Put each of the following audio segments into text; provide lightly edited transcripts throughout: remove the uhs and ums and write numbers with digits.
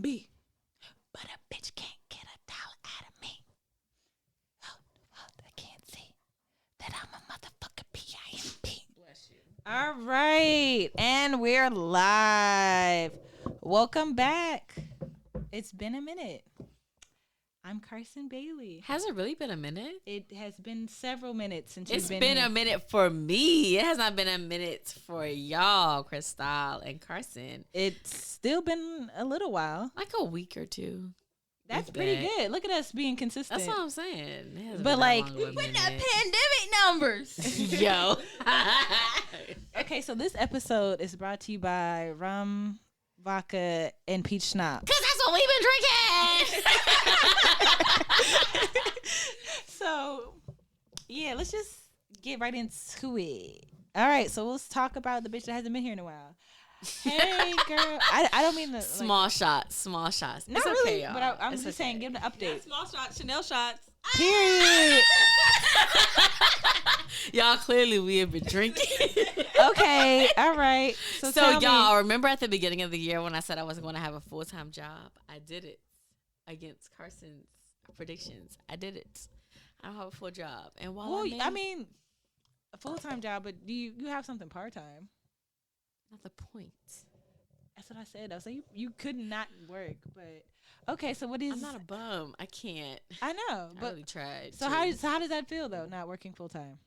B, but a bitch can't get $1 out of me. Oh, I can't see that I'm a motherfucker PIMP. Bless you. All right, and we're live. Welcome back. It's been a minute. I'm Carson Bailey. Has it really been a minute? It has been several minutes since It's you've been here. a minute for me. It has not been a minute for y'all, Krystal and Carson. It's still been a little while. Like a week or two. That's pretty good. Look at us being consistent. That's what I'm saying. It hasn't But been like, that long of a we put minute. that pandemic numbers. Yo. Okay, so this episode is brought to you by rum, vodka, and peach schnapps. Because that's what we've been drinking. So, yeah, let's just get right into it. All right, so let's talk about the bitch that hasn't been here in a while. Hey, girl. I don't mean to. Small shots. Not it's really, okay, y'all. but I'm It's just okay. saying, give them an update. Small shots, Chanel shots. Period. Y'all, clearly we have been drinking. Okay, all right. So tell y'all, me. remember at the beginning of the year when I said I wasn't going to have a full-time job? I did it against Carson's predictions. I did it. I don't have a full job. And while Well, I mean, a full-time job, but do you have something part-time? not the point. That's what I said. I was like, you could not work, but okay. So what is? I'm not a bum. I can't. I know, I but really tried. so how does that feel though? Not working full-time.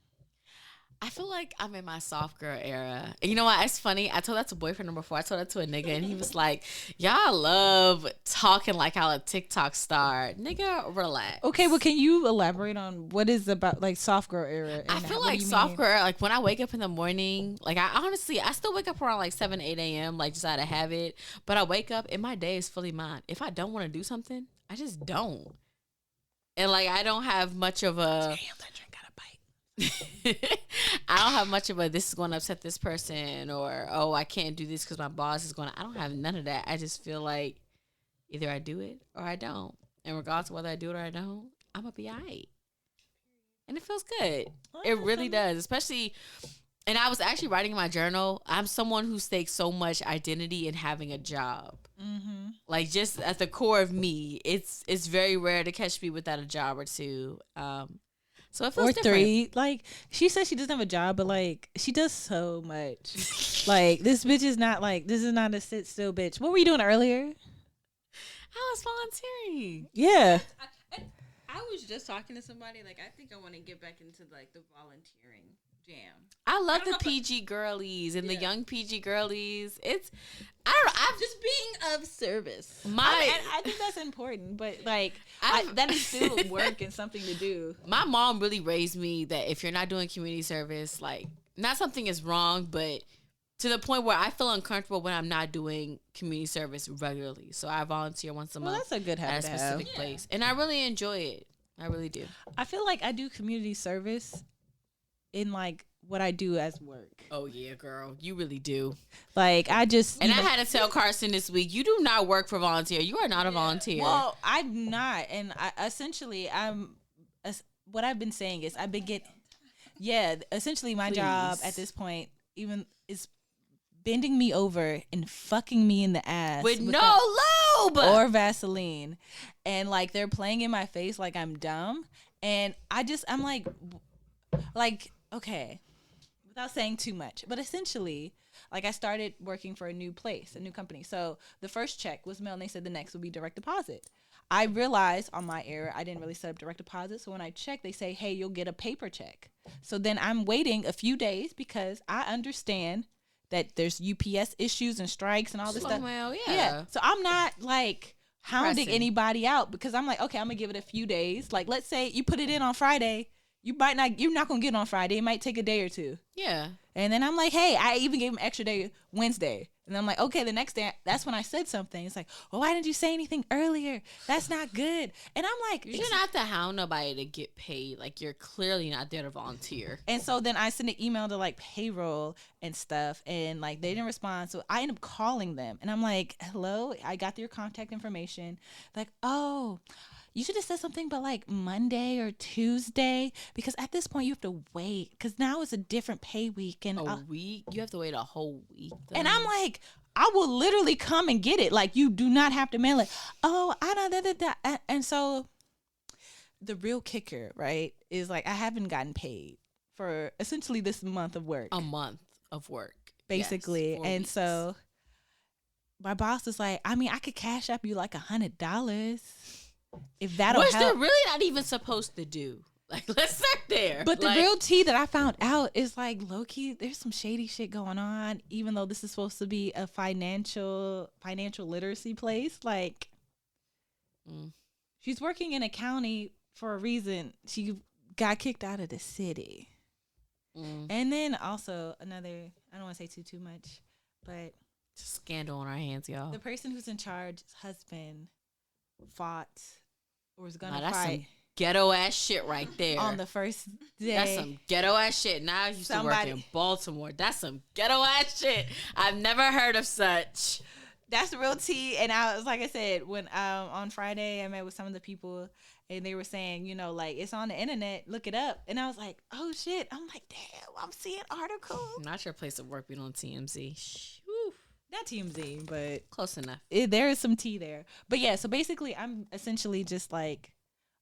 I feel like I'm in my soft girl era. And you know what? It's funny. I told that to a boyfriend before. I told that to a nigga, and he was like, y'all love talking like y'all a TikTok star. Nigga, relax. Okay, well, can you elaborate on what is about like soft girl era? And I feel what like do you soft mean? girl, like when I wake up in the morning, like I still wake up around like 7, 8 a.m., like just out of habit. But I wake up and my day is fully mine. If I don't want to do something, I just don't. And like I don't have much of a... Damn, that drink got a bite. I don't have much of a this is going to upset this person or oh I can't do this because my boss is going to. I don't have none of that. I just feel like either I do it or I don't, and regardless of whether I do it or I don't, I'm gonna be alright, and it feels good. It really does, especially. And I was actually writing in my journal. I'm someone who stakes so much identity in having a job. Mm-hmm. Like just at the core of me, it's very rare to catch me without a job or two. So it feels Or different. 3. Like she says she doesn't have a job, but like she does so much. Like this bitch is not like this is not a sit still bitch. What were you doing earlier? I was volunteering. Yeah. I was just talking to somebody. Like, I think I want to get back into like the volunteering jam. I love I don't the know if PG girlies and the Yeah. young PG girlies. It's I don't know. I've Just being of service. I think that's important, but like that is still work and something to do. my mom really raised me that if you're not doing community service, like not something is wrong, but to the point where I feel uncomfortable when I'm not doing community service regularly. So I volunteer once a Well, month that's a good at a habit to have. specific place, and I really enjoy it. I really do. I feel like I do community service in like what I do as work. Oh yeah, girl, you really do. Like I just And I had to tell Carson this week, you do not work for volunteer. You are not a volunteer. Well, I'm not, and what I've been saying is I've been getting, essentially my job Please. at this point even is bending me over and fucking me in the ass with no that- lube or Vaseline, and like they're playing in my face like I'm dumb, and I'm like okay, without saying too much, but essentially. Like I started working for a new company. So the first check was mailed and they said the next would be direct deposit. I realized on my error, I didn't really set up direct deposit. So when I check, they say, hey, you'll get a paper check. So then I'm waiting a few days because I understand that there's UPS issues and strikes and all this stuff. Well, yeah. So I'm not like hounding Pressing. anybody out because I'm like, okay, I'm going to give it a few days. Like, let's say you put it in on Friday. You're not going to get it on Friday. It might take a day or two. Yeah. And then I'm like, hey, I even gave him extra day Wednesday. And I'm like, okay, the next day, that's when I said something. It's like, well, why didn't you say anything earlier? That's not good. And I'm like, You shouldn't have to hound nobody to get paid. Like, you're clearly not there to volunteer. and so then I sent an email to like payroll and stuff, and like they didn't respond. So I ended up calling them, and I'm like, hello, I got your contact information. Like, oh, you should have said something but like Monday or Tuesday, because at this point you have to wait because now it's a different pay week. And A week? You have to wait a whole week. and I'm like, I will literally come and get it. Like, you do not have to mail it. Oh, I don't. And so the real kicker, right, is like I haven't gotten paid for essentially this month of work. A month of work. Basically. Yes, 4 and weeks. so my boss is like, I mean, I could cash up you like $100 if that'll Which help. they're really not even supposed to do. Like, let's start there. But the like, real tea that I found out is like, low-key, there's some shady shit going on, even though this is supposed to be a financial literacy place. Like, she's working in a county for a reason. She got kicked out of the city. And then also another, I don't want to say too much, but scandal on our hands, y'all. the person who's in charge, husband, fought or was gonna that's fight some ghetto ass shit right there. on the first day. That's some ghetto ass shit. Now I used to work in Baltimore. That's some ghetto ass shit. I've never heard of such. That's the real tea. And I was, like I said, when on Friday I met with some of the people and they were saying, you know, like, it's on the internet, look it up. And I was like, oh shit. I'm like, damn, I'm seeing articles. Not your place of work being on TMZ. Not TMZ, but close enough. There is some tea there. But yeah, so basically I'm essentially just like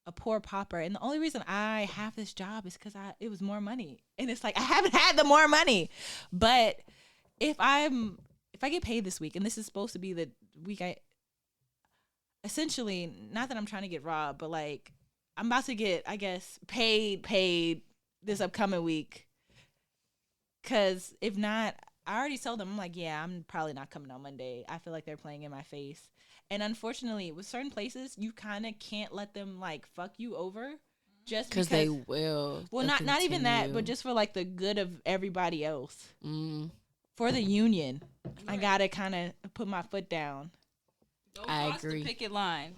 a poor pauper. And the only reason I have this job is because it was more money. And it's like, I haven't had the more money. But if I get paid this week, and this is supposed to be the week essentially, not that I'm trying to get robbed, but like I'm about to get, I guess, paid this upcoming week. Cause if not, I already told them, I'm like, yeah, I'm probably not coming on Monday. I feel like they're playing in my face. And unfortunately, with certain places, you kind of can't let them like fuck you over just because they will. Well, not even that, but just for like the good of everybody else. For the union, I gotta kind of put my foot down. Don't I cross agree. the picket line.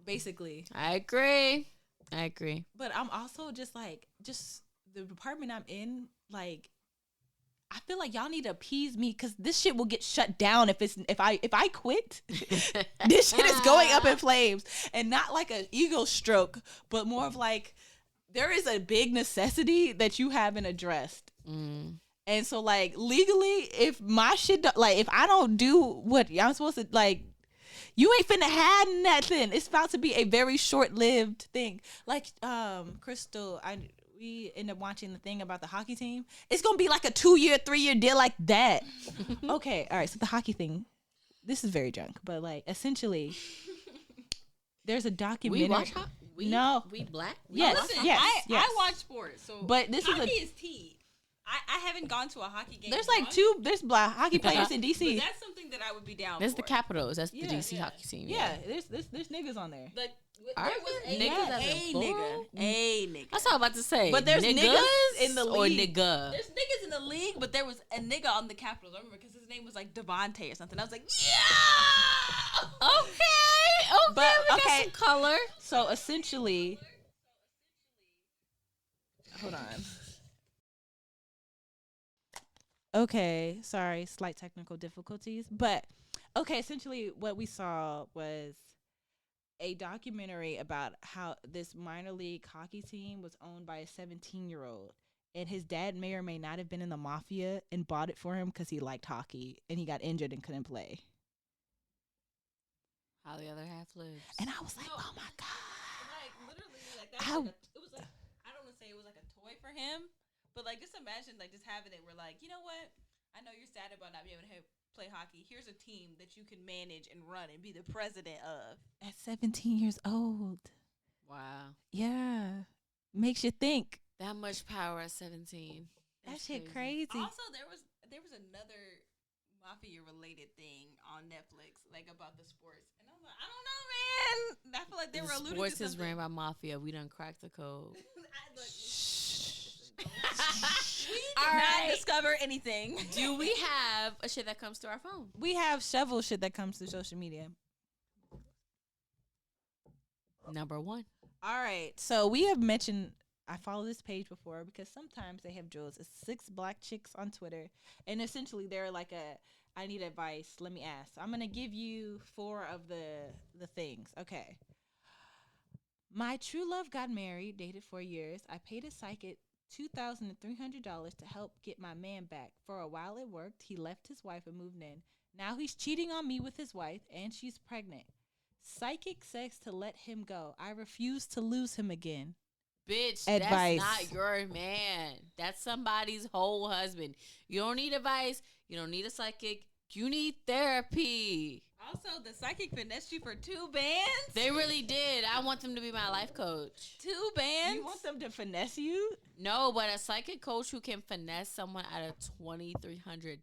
Basically. I agree. But I'm also just the department I'm in, like, I feel like y'all need to appease me because this shit will get shut down if I quit. This shit is going up in flames, and not like an ego stroke, but more of like there is a big necessity that you haven't addressed. And so like legally, if my shit if I don't do what I'm supposed to, like, you ain't finna have nothing. It's about to be a very short-lived thing. Like Crystal, we end up watching the thing about the hockey team. It's gonna be like a 2-year, 3-year deal like that. Okay, all right. So the hockey thing, this is very junk, but like essentially, there's a documentary. We watch no, we black. Yes, Listen, yes, I watch sports, so but this hockey is is tea. I haven't gone to a hockey game. There's like there's black hockey players in DC. But that's something that I would be down There's for. the Capitals. That's the DC hockey team. Yeah, there's niggas on there. Like, Are there was there a niggas nigga, as in a plural? nigga, a nigga. That's all I'm about to say. But there's niggas in the or league. nigga. There's niggas in the league, but there was a nigga on the Capitals. I remember because his name was like Devontae or something. I was like, yeah. Okay, But, we got okay. some color. So essentially, hold on. Okay, sorry, slight technical difficulties. But okay, essentially what we saw was a documentary about how this minor league hockey team was owned by a 17-year-old. And his dad may or may not have been in the mafia and bought it for him because he liked hockey and he got injured and couldn't play. How the other half lives. And I was like, oh my God. Like literally, like that. It was like, I don't want to say it was like a toy for him, but like just imagine like just having it. We're like, you know what? I know you're sad about not being able to play hockey. Here's a team that you can manage and run and be the president of. At 17 years old. Wow. Yeah. Makes you think. That much power at 17. That That's shit crazy. Also, there was another mafia related thing on Netflix, like about the sports, and I'm like, I don't know, man. I feel like they were alluding Sports to is something. ran by mafia. We done cracked the code. We did All not right. discover anything. Do we have a shit that comes to our phone? We have several shit that comes to social media. Number 1. All right. So we have mentioned, I follow this page before because sometimes they have drills. It's 6 black chicks on Twitter. And essentially they're like I need advice. Let me ask. I'm going to give you 4 of the things. Okay. My true love got married, dated 4 years. I paid a psychic $2,300 to help get my man back. For a while it worked. He left his wife and moved in. Now he's cheating on me with his wife, and she's pregnant. Psychic says to let him go. I refuse to lose him again. Bitch, Advice. that's not your man. That's somebody's whole husband. You don't need advice. You don't need a psychic. You need therapy. Also, the psychic finessed you for 2 bands. They really did. I want them to be my life coach. 2 bands. You want them to finesse you? No, but a psychic coach who can finesse someone out of $2,300.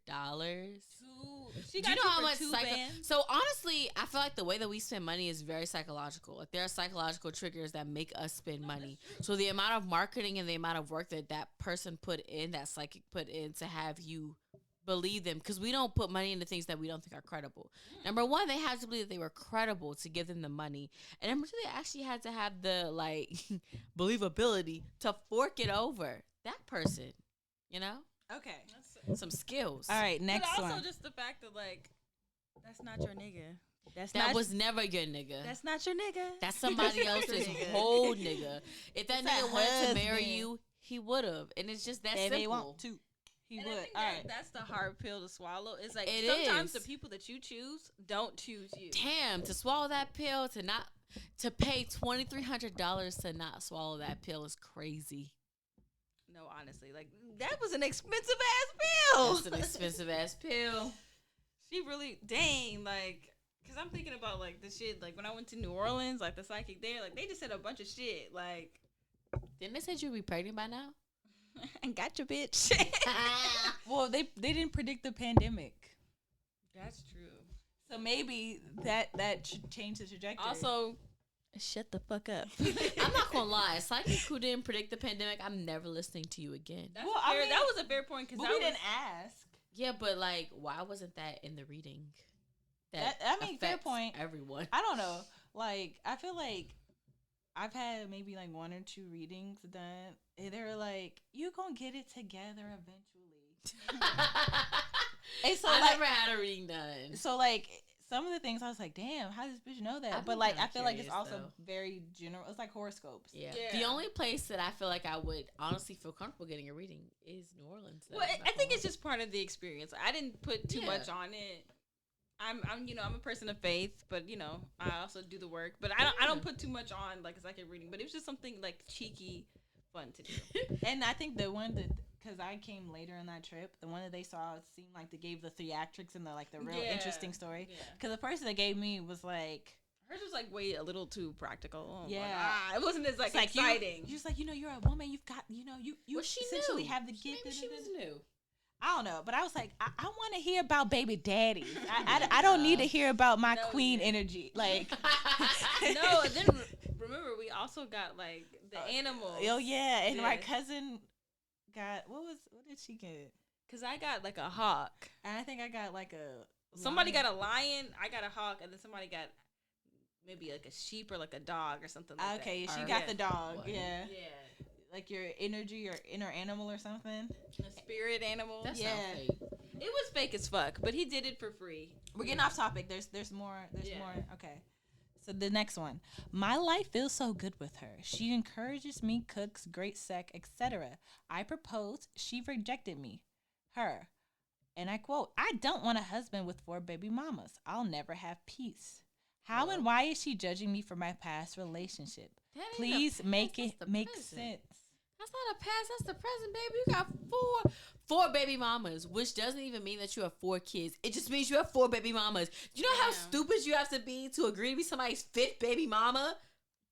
She Do got you know how much bands. So honestly, I feel like the way that we spend money is very psychological. Like there are psychological triggers that make us spend money. So the amount of marketing and the amount of work that person put in, that psychic put in to have you believe them, because we don't put money into things that we don't think are credible. Number one, they had to believe that they were credible to give them the money, and number two, they actually had to have the believability to fork it over that person. You know, Okay. some skills. All right, next but also one. just the fact that that's not your nigga. That was never your nigga. That's not your nigga. That's somebody else's whole nigga. If that It's nigga a wanted to marry husband. you, he would have, and it's just that If simple. they want to. He And would. I think All right. that's the hard pill to swallow. It's like It sometimes is. the people that you choose don't choose you. Damn, to swallow that pill, to pay $2,300 to not swallow that pill is crazy. No, honestly, that was an expensive ass pill. That's an expensive ass pill. She really, dang, because I'm thinking about the shit, when I went to New Orleans, the psychic there, they just said a bunch of shit, Didn't they say you'd be pregnant by now? and got your bitch. Well, they didn't predict the pandemic, That's true. so maybe that should change the trajectory. Also, shut the fuck up. I'm not gonna lie. A psychic who didn't predict the pandemic, I'm never listening to you again. That's Well, fair, I mean, that was a fair point because but we didn't ask. Yeah, but why wasn't that in the reading? Fair affects point. Everyone. I don't know. I feel like I've had maybe 1 or 2 readings done. And they were like, "You gonna get it together eventually." And so I never had a reading done. So some of the things I was like, "Damn, how does this bitch know that?" I'd be But kinda I feel like it's curious, also though. very general. It's like horoscopes. Yeah. Yeah. The only place that I feel like I would honestly feel comfortable getting a reading is New Orleans. Well, I think it's just part of the experience. I didn't put too much on it. I'm I'm a person of faith, but I also do the work. But I don't put too much on a psychic reading. But it was just something cheeky, fun to do. And I think the one that, because I came later on that trip, the one that they saw, it seemed like they gave the theatrics and the real interesting story. Yeah. Because the person that gave me was like, Hers was way a little too practical. Yeah. It wasn't as it's exciting. You're just like, you're a woman. You've got, you Well, she essentially knew. have the gift. Maybe she was new. I don't know, but I was like, I want to hear about baby daddies. I don't need to hear about my queen energy. No, and then remember we also got the animals. Oh yeah, and my Yeah. cousin got what did she get? Cause I got a hawk. And I think I got a Somebody lion. got a lion. I got a hawk, and then somebody got maybe a sheep or a dog or something like Okay, that. she Or- got Yeah. the dog. What? Yeah. Yeah. Your energy or inner animal or something. A spirit animal. That's Yeah. not fake. It was fake as fuck, but he did it for free. We're getting off topic. There's more. Yeah. More. Okay. So the next one. My life feels so good with her. She encourages me, cooks, great sex, etc. I proposed. She rejected me. Her. And I quote, I don't want a husband with 4 baby mamas. I'll never have peace. How and why is she judging me for my past relationship? That ain't Please the make past, it that's the make present. sense. That's not a past, that's the present, baby. You got four baby mamas, which doesn't even mean that you have 4 kids. It just means you have 4 baby mamas. You know how stupid you have to be to agree to be somebody's 5th baby mama?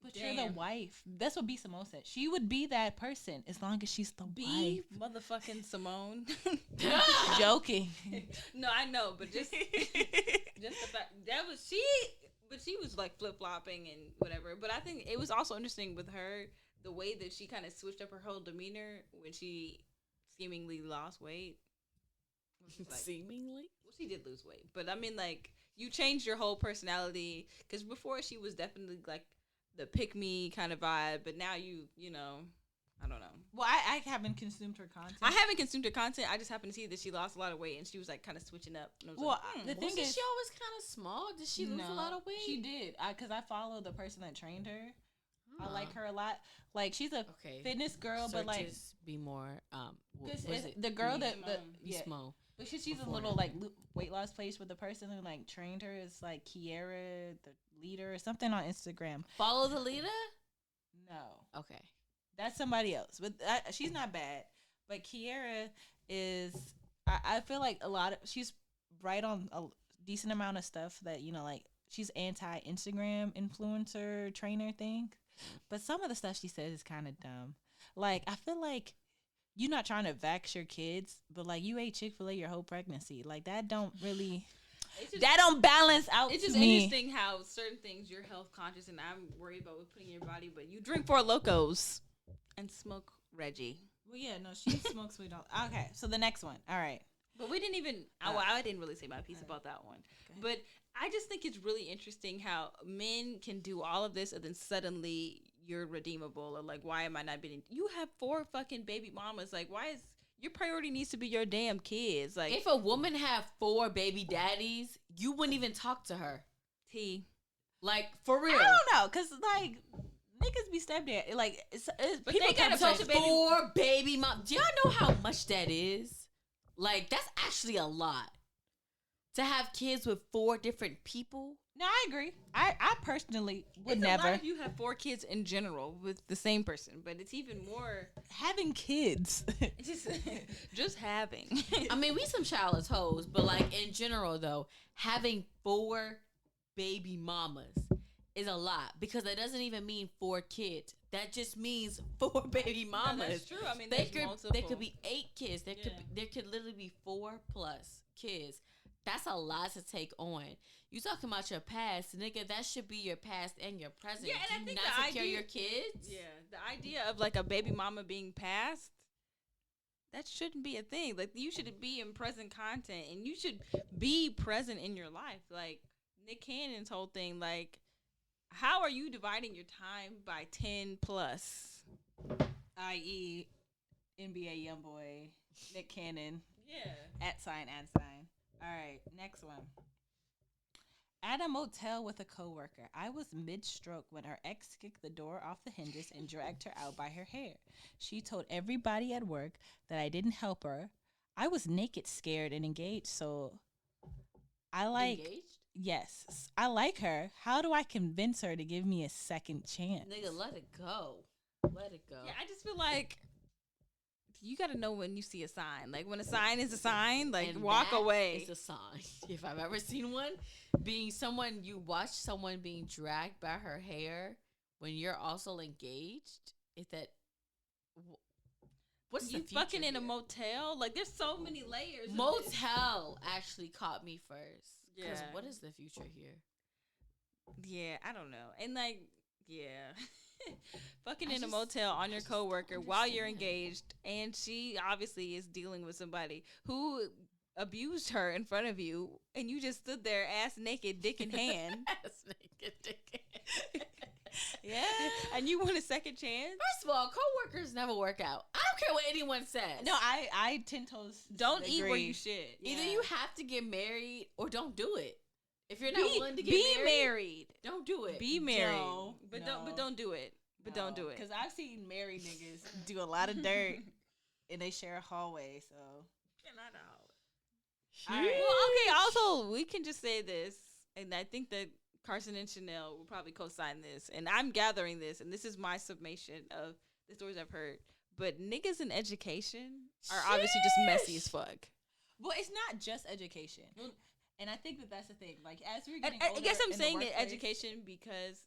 But you're the wife. That's what B. Simone said. She would be that person as long as she's the B wife. motherfucking Simone. Joking. No, I know, but just the fact that was she. But she was flip flopping and whatever. But I think it was also interesting with her the way that she kind of switched up her whole demeanor when she seemingly lost weight. Seemingly? Well, she did lose weight, but I mean, you changed your whole personality because before she was definitely the pick me kind of vibe, but now you know. I don't know. Well, I haven't consumed her content. I haven't consumed her content. I just happened to see that she lost a lot of weight and she was kind of switching up. And I was Well, like, the thing Wasn't is, she always kind of small? Did she lose a lot of weight? She did. Because I follow the person that trained her. I Huh. like her a lot. She's a Okay. fitness girl, but Searches be more. What cause is it's it? the girl that Simone. yeah. Simone. But she's a little like weight loss place where the person who like trained her is like Kiera, the leader, or something on Instagram. Follow the leader? No. Okay. That's somebody else. But she's not bad. But Kiera is, I feel like she's right on a decent amount of stuff that, you know, like she's anti-Instagram influencer trainer thing. But some of the stuff she says is kind of dumb. Like, I feel like you're not trying to vax your kids, but like you ate Chick-fil-A your whole pregnancy. Like that don't really, that don't balance out. It's just to me. interesting how certain things you're health conscious and I'm worried about with putting in your body, but you drink Four Locos and smoke Reggie. Well, yeah, no, she smokes weed. Okay, so the next one. All right. But we didn't even, I didn't really say my piece about that one. But I just think it's really interesting how men can do all of this and then suddenly you're redeemable, or like, why am I not being, you have 4 fucking baby mamas. Like, why is, your priority needs to be your damn kids. Like, if a woman had 4 baby daddies, you wouldn't even talk to her. Like, for real. I don't know, because like, niggas be stepdad. Like, but they got a bunch of 4 baby moms. Do y'all know how much that is? Like, that's actually a lot. To have kids with 4 different people. No, I agree. I personally would it's never. A lot if you have 4 kids in general with the same person, but it's even more having kids. just having. I mean, we some childless hoes, but like in general though, having 4 baby mamas is a lot, because that doesn't even mean 4 kids. That just means 4 baby mamas. No, that's true. I mean, they could be 8 kids. There could literally be 4+ kids. That's a lot to take on. You talking about your past, nigga? That should be your past and your present. Yeah, and I think not the take idea, care of your kids. Yeah, the idea of like a baby mama being past, that shouldn't be a thing. Like, you should be in present content, and you should be present in your life. Like Nick Cannon's whole thing, like, how are you dividing your time by 10 plus? I.e., NBA YoungBoy, Nick Cannon. Yeah. @ sign. All right, next one. At a motel with a coworker, I was mid-stroke when her ex kicked the door off the hinges and dragged her out by her hair. She told everybody at work that I didn't help her. I was naked, scared, and engaged, so I like... Engaged? Yes, I like her. How do I convince her to give me a second chance? Nigga, let it go. Let it go. Yeah, I just feel like you got to know when you see a sign. Like, when a sign is a sign, like, and walk away. It's a sign. If I've ever seen one, you watch someone being dragged by her hair when you're also engaged. Is that what's you the future fucking in here? a motel? Like, there's so many layers. Motel actually caught me first. Because Yeah. what is the future here? Yeah, I don't know. And like, yeah. Fucking in a motel on your coworker while you're engaged, and she obviously is dealing with somebody who abused her in front of you, and you just stood there ass naked, dick in hand. Ass naked, dick in hand. Yeah. And you want a second chance? First of all, coworkers never work out. I don't care what anyone says. No, I 10 toes don't agree. eat where you should. Either you have to get married or don't do it. If you're not willing to get married, don't do it. Be married, No, but no. don't do it. But don't do it. Because I've seen married niggas do a lot of dirt, and they share a hallway. So All right. Well, okay. Also, we can just say this, and I think that Carson and Chanel will probably co-sign this, and I'm gathering this, and this is my summation of the stories I've heard. But niggas in education are obviously just messy as fuck. Well, it's not just education. Well, and I think that that's the thing. Like, as we're And getting I older guess I'm in the saying it workplace- education because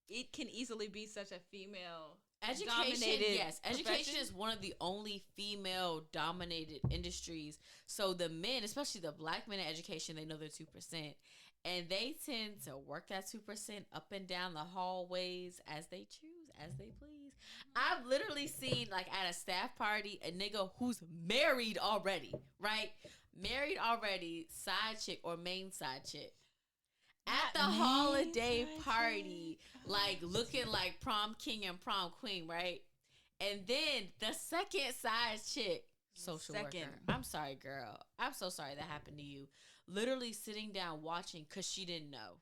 it can easily be such a female Education, dominated yes. Education profession. is one of the only female dominated industries. So the men, especially the black men in education, they know they're 2%. And they tend to work that 2% up and down the hallways as they choose, as they please. I've literally seen, like, at a staff party, a nigga who's married already, right? Married already, side chick or main side chick. At the holiday party, like, looking like prom king and prom queen, right? And then the second side chick, social worker. I'm sorry, girl. I'm so sorry that happened to you. Literally sitting down watching because she didn't know.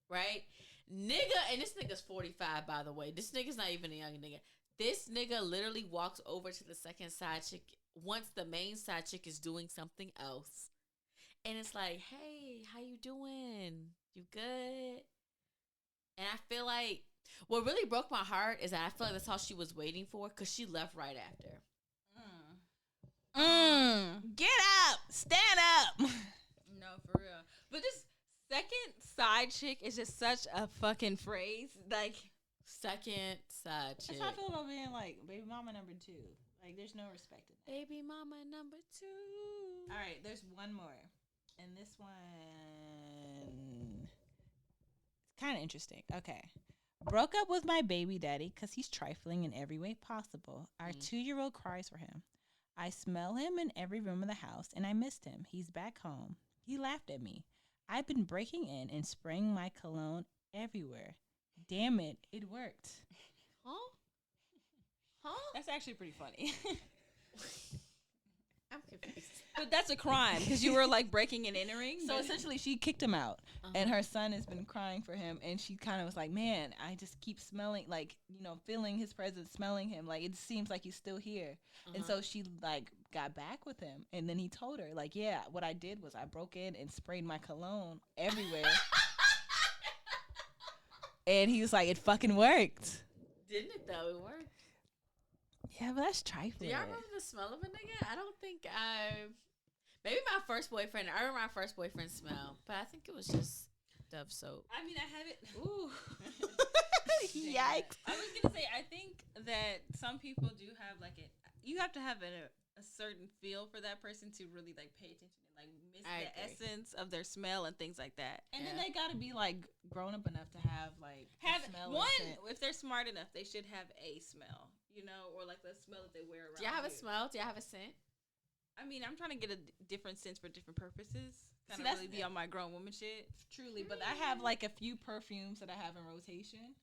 Right? Nigga, and this nigga's 45, by the way. This nigga's not even a young nigga. This nigga literally walks over to the second side chick once the main side chick is doing something else, and it's like, hey, how you doing? You good? And I feel like what really broke my heart is that I feel like that's all she was waiting for, because she left right after. Get up, stand up. No, for real. But this second side chick is just such a fucking phrase. Like, Second side chick. That's how I feel about being like baby mama number 2. Like, there's no respect in that. Baby mama number 2. All right, there's one more, and this one it's kind of interesting. Okay. Broke up with my baby daddy because he's trifling in every way possible. Our 2-year-old cries for him. I smell him in every room of the house, and I missed him. He's back home. He laughed at me. I've been breaking in and spraying my cologne everywhere. Damn it, it worked. Huh? that's actually pretty funny. I'm confused. But that's a crime because you were like breaking and entering. So essentially, she kicked him out, and her son has been crying for him. And she kind of was like, "Man, I just keep smelling, like, feeling his presence, smelling him. Like, it seems like he's still here." And so she like got back with him, and then he told her, like, "Yeah, what I did was I broke in and sprayed my cologne everywhere." And he was like, "It fucking worked." Didn't it though? It worked. Yeah, but that's trifling. Do y'all remember the smell of a nigga? I don't think maybe my first boyfriend. I remember my first boyfriend's smell, but I think it was just Dove soap. I mean, I have it. Ooh. Yikes. I was gonna say, I think that some people do have you have to have a certain feel for that person to really like pay attention and like miss the essence of their smell and things like that. And then they gotta be like grown up enough to have like smell one. and scent. If they're smart enough, they should have a smell, or like the smell that they wear around. Do y'all have a smell? Do y'all have a scent? I mean, I'm trying to get a different sense for different purposes. Kind of really be on my grown woman shit. Truly, but I have like a few perfumes that I have in rotation,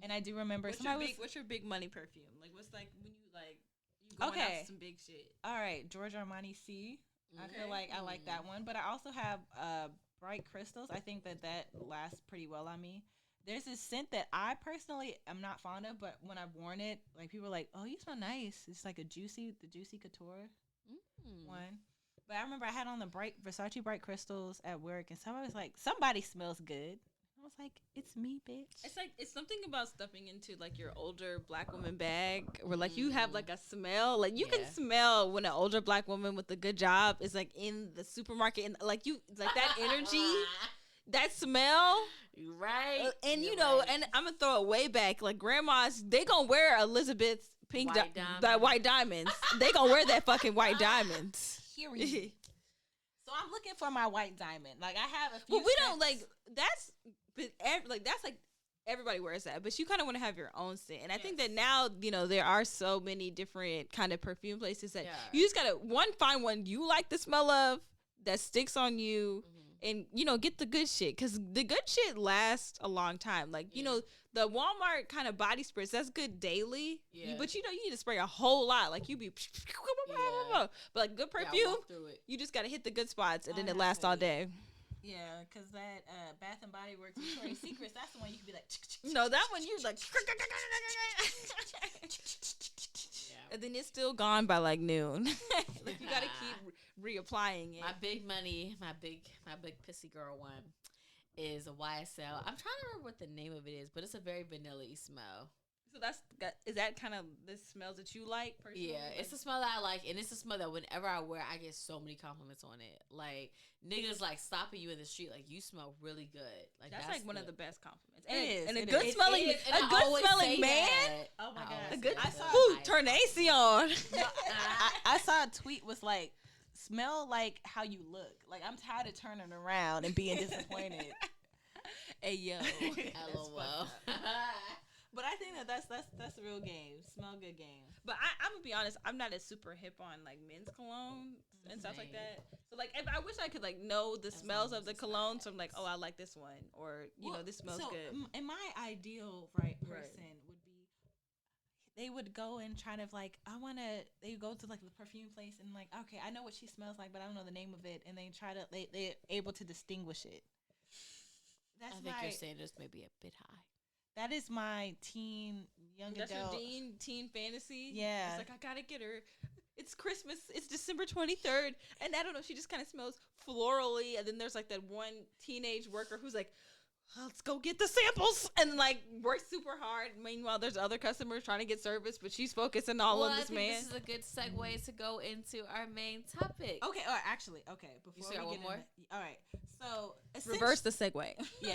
and I do remember What's your big money perfume? Like, what's like when you like you going out to some big shit? All right, George Armani C. I feel like I like that one, but I also have Bright Crystals. I think that lasts pretty well on me. There's this scent that I personally am not fond of, but when I've worn it, like people are like, "Oh, you smell nice." It's like the Juicy Couture one. But I remember I had on the Versace Bright Crystals at work, and somebody was like, "Somebody smells good." I was like, "It's me, bitch." It's something about stuffing into like your older black woman bag, where like you have like a smell, like you can smell when an older black woman with a good job is like in the supermarket, and like that energy, that smell, right? And and I'm gonna throw it way back. Like grandmas, they gonna wear Elizabeth's pink white diamonds. They gonna wear that fucking white diamonds. Period. So I'm looking for my white diamond. Like I have a few. Well, we don't like that's, but that's like everybody wears that. But you kind of want to have your own scent, and I think that now there are so many different kind of perfume places that you just gotta find one you like the smell of that sticks on you. And get the good shit, because the good shit lasts a long time. Like the Walmart kind of body sprays, that's good daily. Yeah. But you need to spray a whole lot. Like you be, but like good perfume, you just gotta hit the good spots, and then it lasts all day. Yeah, because that Bath and Body Works Victoria's Secrets, that's the one you can be like. No, that one you're like. And then it's still gone by like noon. Like you gotta keep reapplying it. My big money, my big pissy girl one is a YSL. I'm trying to remember what the name of it is, but it's a very vanilla-y smell. So is that kind of the smells that you like personally? Yeah, it's a smell that I like, and it's a smell that whenever I wear, I get so many compliments on it. Like niggas like stopping you in the street, like you smell really good. Like that's like one of the best compliments. It is. And a good smelling man. Oh my god. A good. Turn the AC on. No, I saw a tweet was like, smell like how you look. Like I'm tired of turning around and being disappointed. Hey yo. LOL. But I think that's a real game. Smell good game. But I'm gonna be honest, I'm not as super hip on like men's cologne and stuff like that. So like, I wish I could like know the smells of the cologne. So I'm like, oh, I like this one, or this smells good. And my ideal person would be, they would go and try to like, they go to like the perfume place and like, okay, I know what she smells like, but I don't know the name of it, and they try to they're able to distinguish it. I think your standards may be a bit high. That is my young adult. That's your teen fantasy? Yeah. It's like, I gotta get her. it's Christmas. It's December 23rd. And I don't know, she just kind of smells florally. And then there's like that one teenage worker who's like, let's go get the samples, and like works super hard. Meanwhile, there's other customers trying to get service, but she's focusing all on this man. This is a good segue to go into our main topic. Okay, all right, actually, okay. Before we get one more? all right. So Reverse the segue. Yeah.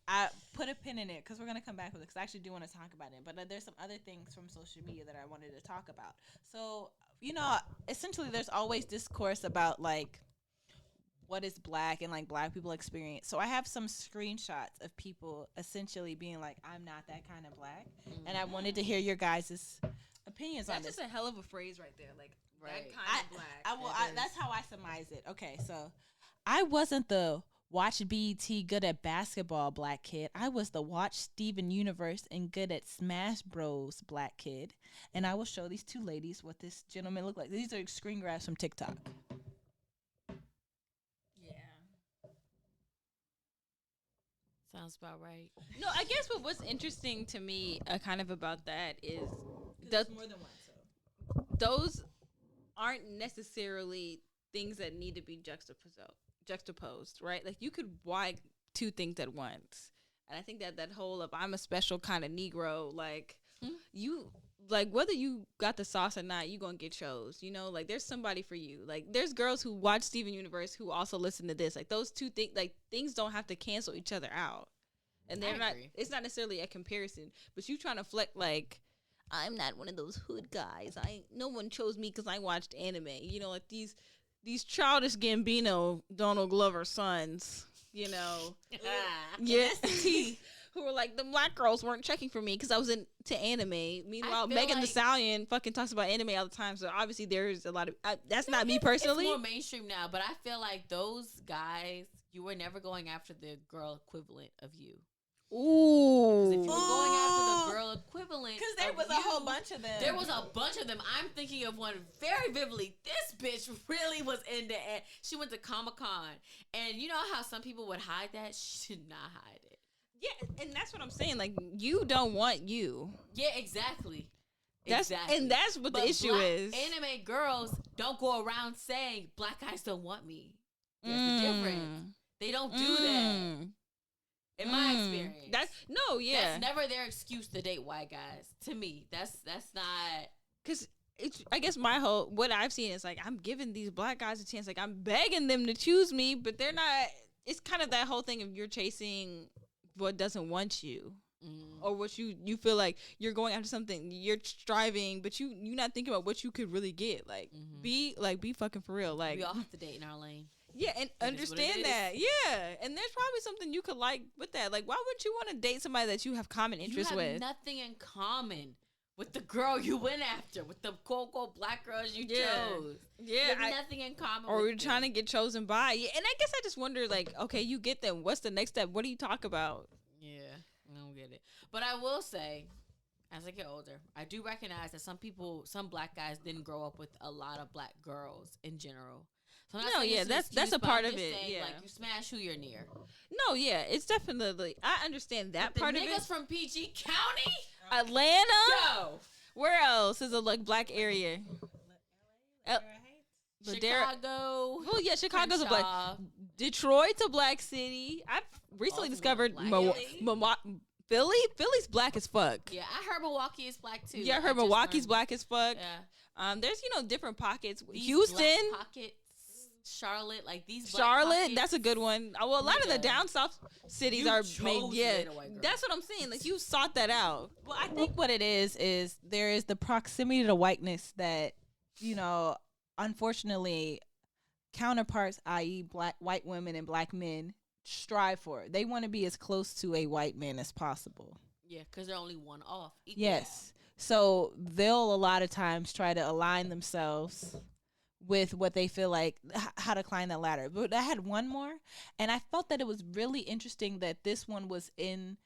I put a pin in it because we're going to come back with it because I actually do want to talk about it. But there's some other things from social media that I wanted to talk about. So, essentially there's always discourse about, like, what is black and, like, black people experience. So I have some screenshots of people essentially being like, I'm not that kind of black. Mm-hmm. And I wanted to hear your guys' opinions on this. That's just a hell of a phrase right there. Like, right. that kind of black. That's how I surmise it. Okay, so I wasn't the watch BET good at basketball black kid. I was the watch Steven Universe and good at Smash Bros black kid. And I will show these two ladies what this gentleman looked like. These are screen grabs from TikTok. Sounds about right. No, I guess what's interesting to me kind of about that is There's more than one. So those aren't necessarily things that need to be juxtaposed, right? Like, you could why two things at once. And I think that whole of I'm a special kind of Negro, like, you, like, whether you got the sauce or not, you gonna get chose, like, there's somebody for you. Like, there's girls who watch Steven Universe who also listen to this. Like, those two things, like, things don't have to cancel each other out. And they're not, it's not necessarily a comparison, but you trying to flex, like, I'm not one of those hood guys. No one chose me because I watched anime. Like, these childish Gambino, Donald Glover sons, who were like, the black girls weren't checking for me because I was into anime. Meanwhile, Megan Thee Stallion fucking talks about anime all the time. So obviously there's a lot of, that's not me personally. It's more mainstream now, but I feel like those guys, you were never going after the girl equivalent of you. Ooh. If you were going after the girl equivalent, because there was a whole bunch of them. There was a bunch of them. I'm thinking of one very vividly. This bitch really was into it. She went to Comic-Con, and you know how some people would hide that? She did not hide it. Yeah, and that's what I'm saying. Like, you don't want you. Yeah, exactly. And that's what the issue is. Anime girls don't go around saying black guys don't want me. There's the difference. They don't do that. In my experience, that's never their excuse to date white guys. To me, that's not, because I guess what I've seen is, like, I'm giving these black guys a chance. Like, I'm begging them to choose me, but they're not. It's kind of that whole thing of you're chasing what doesn't want you, or what you feel like you're going after something, you're striving, but you're not thinking about what you could really get. Like, be fucking for real. Like, we all have to date in our lane. Yeah, and understand that. Yeah, and there's probably something you could like with that. Like, why would you want to date somebody that you have common interests with? You have nothing in common with the girl you went after, with the quote-unquote black girls you chose. Yeah, you have nothing in common or with you're trying to get chosen by. Yeah, and I guess I just wonder, like, okay, you get them. What's the next step? What do you talk about? Yeah, I don't get it. But I will say, as I get older, I do recognize that some black guys didn't grow up with a lot of black girls in general. So that's a part of it. Saying, like, you smash who you're near. No, yeah, it's definitely. I understand that part of it. Niggas from PG County, Atlanta. Yo, where else is a black area? Chicago. Well, yeah, Chicago's a black. Detroit's a black city. I've recently discovered Philly. Philly's black as fuck. Yeah, I heard Milwaukee is black too. Yeah, I heard Milwaukee's black as fuck. Yeah. There's different pockets. These Houston pockets. Charlotte, like these. Charlotte, that's a good one. Well, a lot of the down south cities are made. Yeah, that's what I'm saying. Like, you sought that out. Well, I think what it is there is the proximity to whiteness that, unfortunately, counterparts, i.e., white women and black men, strive for. They want to be as close to a white man as possible. Yeah, because they're only one off. Equal. Yes, so they'll a lot of times try to align themselves with what they feel like, how to climb that ladder. But I had one more, and I felt that it was really interesting that this one was into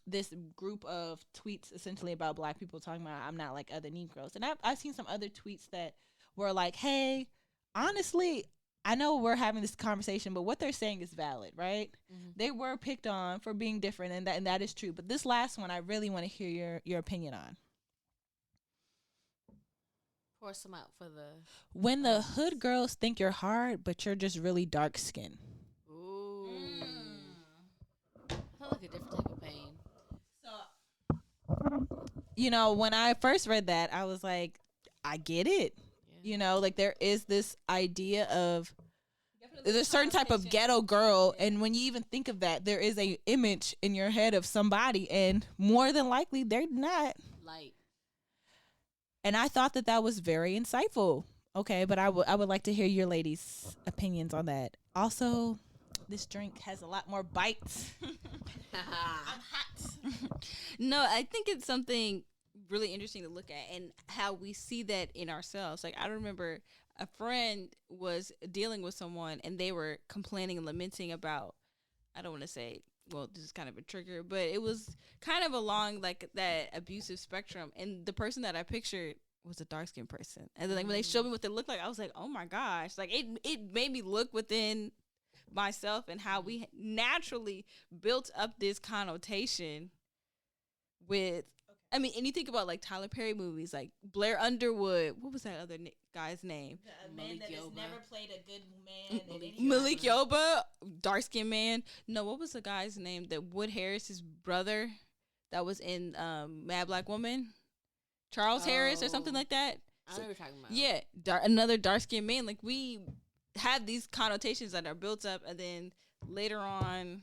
this group of tweets essentially about black people talking about I'm not like other Negroes. And I've seen some other tweets that were like, hey, honestly, I know we're having this conversation, but what they're saying is valid, right? Mm-hmm. They were picked on for being different, and that is true. But this last one, I really want to hear your opinion on. Force them out for the. When the hood girls think you're hard, but you're just really dark skinned. Ooh. I feel like a different type of pain. So, You know, when I first read that, I was like, I get it. Yeah. You know, like there is this idea of definitely there's a certain type of connotation. ghetto girl, and when you even think of that, there is a image in your head of somebody, and more than likely they're not. Light. And I thought that was very insightful. Okay, but I would like to hear your ladies' opinions on that. Also, this drink has a lot more bites. I'm hot. No, I think it's something really interesting to look at and how we see that in ourselves. Like, I remember a friend was dealing with someone and they were complaining and lamenting about, I don't want to say, well, this is kind of a trigger, but it was kind of along like that abusive spectrum. And the person that I pictured was a dark skinned person. And then like when they showed me what they looked like, I was like, oh my gosh. Like it made me look within myself and how we naturally built up this connotation with, I mean, and you think about like Tyler Perry movies, like Blair Underwood. What was that other guy's name? A man that has never played a good man. Malik Yoba, dark skinned man. No, what was the guy's name? That Wood Harris's brother that was in Mad Black Woman? Charles Harris or something like that. I know what you're talking about. Yeah, another dark skinned man. Like we have these connotations that are built up, and then later on,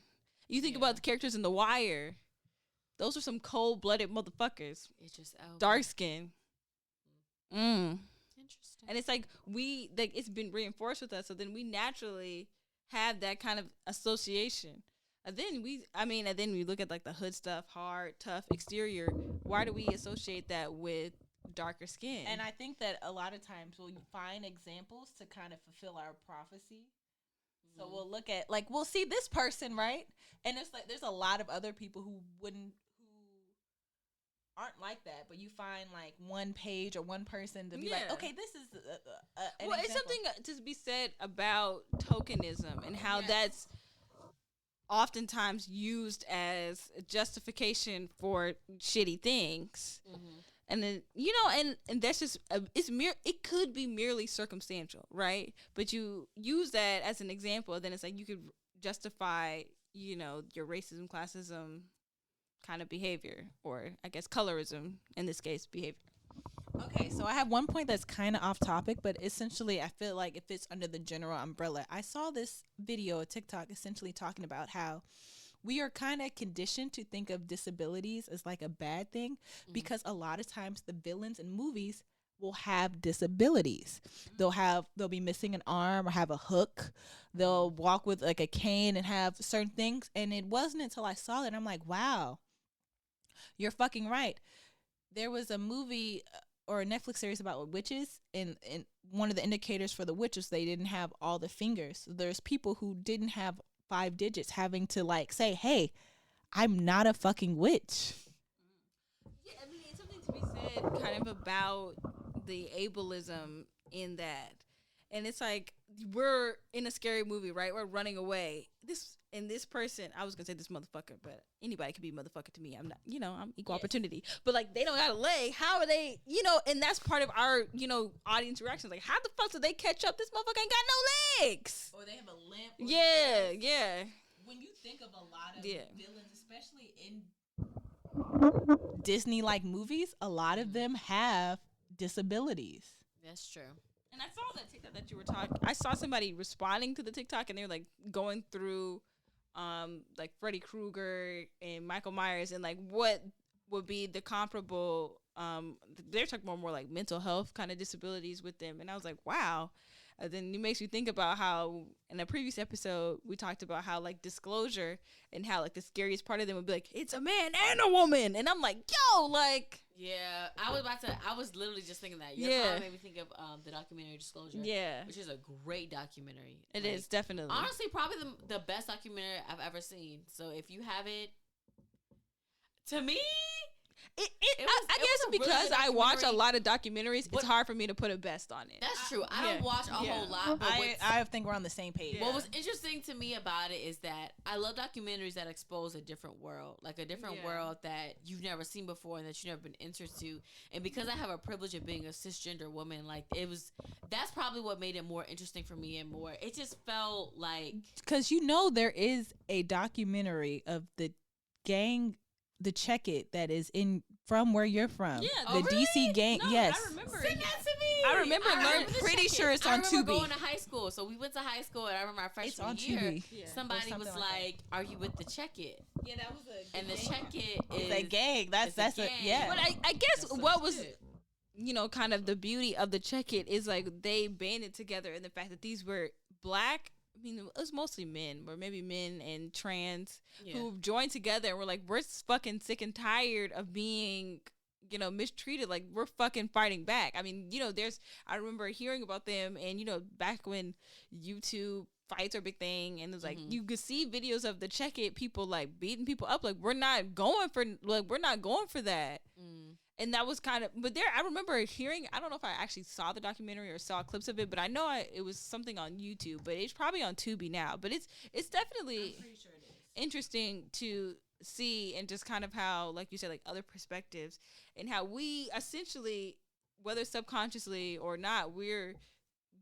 you think about the characters in The Wire. Those are some cold blooded motherfuckers. It's just Dark skin. Interesting. And it's like it's been reinforced with us, so then we naturally have that kind of association. And then we look at like the hood stuff, hard, tough exterior. Why do we associate that with darker skin? And I think that a lot of times we'll find examples to kind of fulfill our prophecy. So we'll look at like we'll see this person, right? And it's like there's a lot of other people who aren't like that, but you find like one page or one person to be like, okay, this is an well, it's example. something to be said about tokenism and how that's oftentimes used as a justification for shitty things. And then and that's just it could be merely circumstantial, right? But you use that as an example, then it's like you could justify your racism, classism kind of behavior, or I guess colorism in this case behavior. Okay, so I have one point that's kind of off topic, but essentially I feel like it fits under the general umbrella. I saw this video, a TikTok, essentially talking about how we are kind of conditioned to think of disabilities as like a bad thing because a lot of times the villains in movies will have disabilities. They'll be missing an arm or have a hook. They'll walk with like a cane and have certain things. And it wasn't until I saw that I'm like, wow, you're fucking right. There was a movie or a Netflix series about witches, and one of the indicators for the witches, they didn't have all the fingers. So there's people who didn't have 5 digits having to like say, hey, I'm not a fucking witch. Yeah, I mean, it's something to be said kind of about the ableism in that. And it's like we're in a scary movie, right? We're running away. This person, I was gonna say this motherfucker, but anybody can be a motherfucker to me. I'm not, I'm equal opportunity. But like they don't got a leg. How are they, and that's part of our, audience reactions. Like, how the fuck did they catch up? This motherfucker ain't got no legs. Or they have a limp. Yeah. When you think of a lot of Yeah. villains, especially in Disney-like movies, a lot of them have disabilities. That's true. And I saw that TikTok that you were talking. I saw somebody responding to the TikTok, and they were like going through, like Freddy Krueger and Michael Myers, and like what would be the comparable. They're talking more like mental health kind of disabilities with them, and I was like, wow. And then it makes you think about how in a previous episode we talked about how like disclosure and how like the scariest part of them would be like it's a man and a woman, and I'm like, yo, like. Yeah, I was literally just thinking that. Your comment made me think of the documentary Disclosure. Yeah. Which is a great documentary. It is, definitely. Honestly, probably the best documentary I've ever seen. So if you have it, to me, I guess was a really because good I watch a documentary. lot of documentaries, it's hard for me to put a best on it. That's true. I don't watch a whole lot. But I think we're on the same page. what was interesting to me about it is that I love documentaries that expose a different world, like a different world that you've never seen before and that you've never been interested to. And because I have a privilege of being a cisgender woman, like that's probably what made it more interesting for me and more. It just felt like because there is a documentary of the gang. The Check It that is from where you're from. Yeah, the DC gang. No, yes. I remember. Send that to me. I remember pretty sure it's on I remember Tubi. going to high school. So we went to high school and I remember our freshman year. Tubi. Yeah. Somebody was like, "Are you with the Check It?" Yeah, that was a And the Check It is a gang. That's gang. yeah. But I guess That's what some was shit. kind of the beauty of the Check It is like they banded together in the fact that these were black. I mean, it was mostly men, or maybe men and trans who joined together and were like, we're fucking sick and tired of being, mistreated. Like, we're fucking fighting back. I mean, I remember hearing about them and, back when YouTube fights are a big thing and it was like, you could see videos of the Check It people like beating people up. Like, we're not going for that. And that was kind of, but I remember hearing, I don't know if I actually saw the documentary or saw clips of it, but I know it was something on YouTube, but it's probably on Tubi now. But it's definitely interesting to see and just kind of how, like you said, like other perspectives and how we essentially, whether subconsciously or not, we're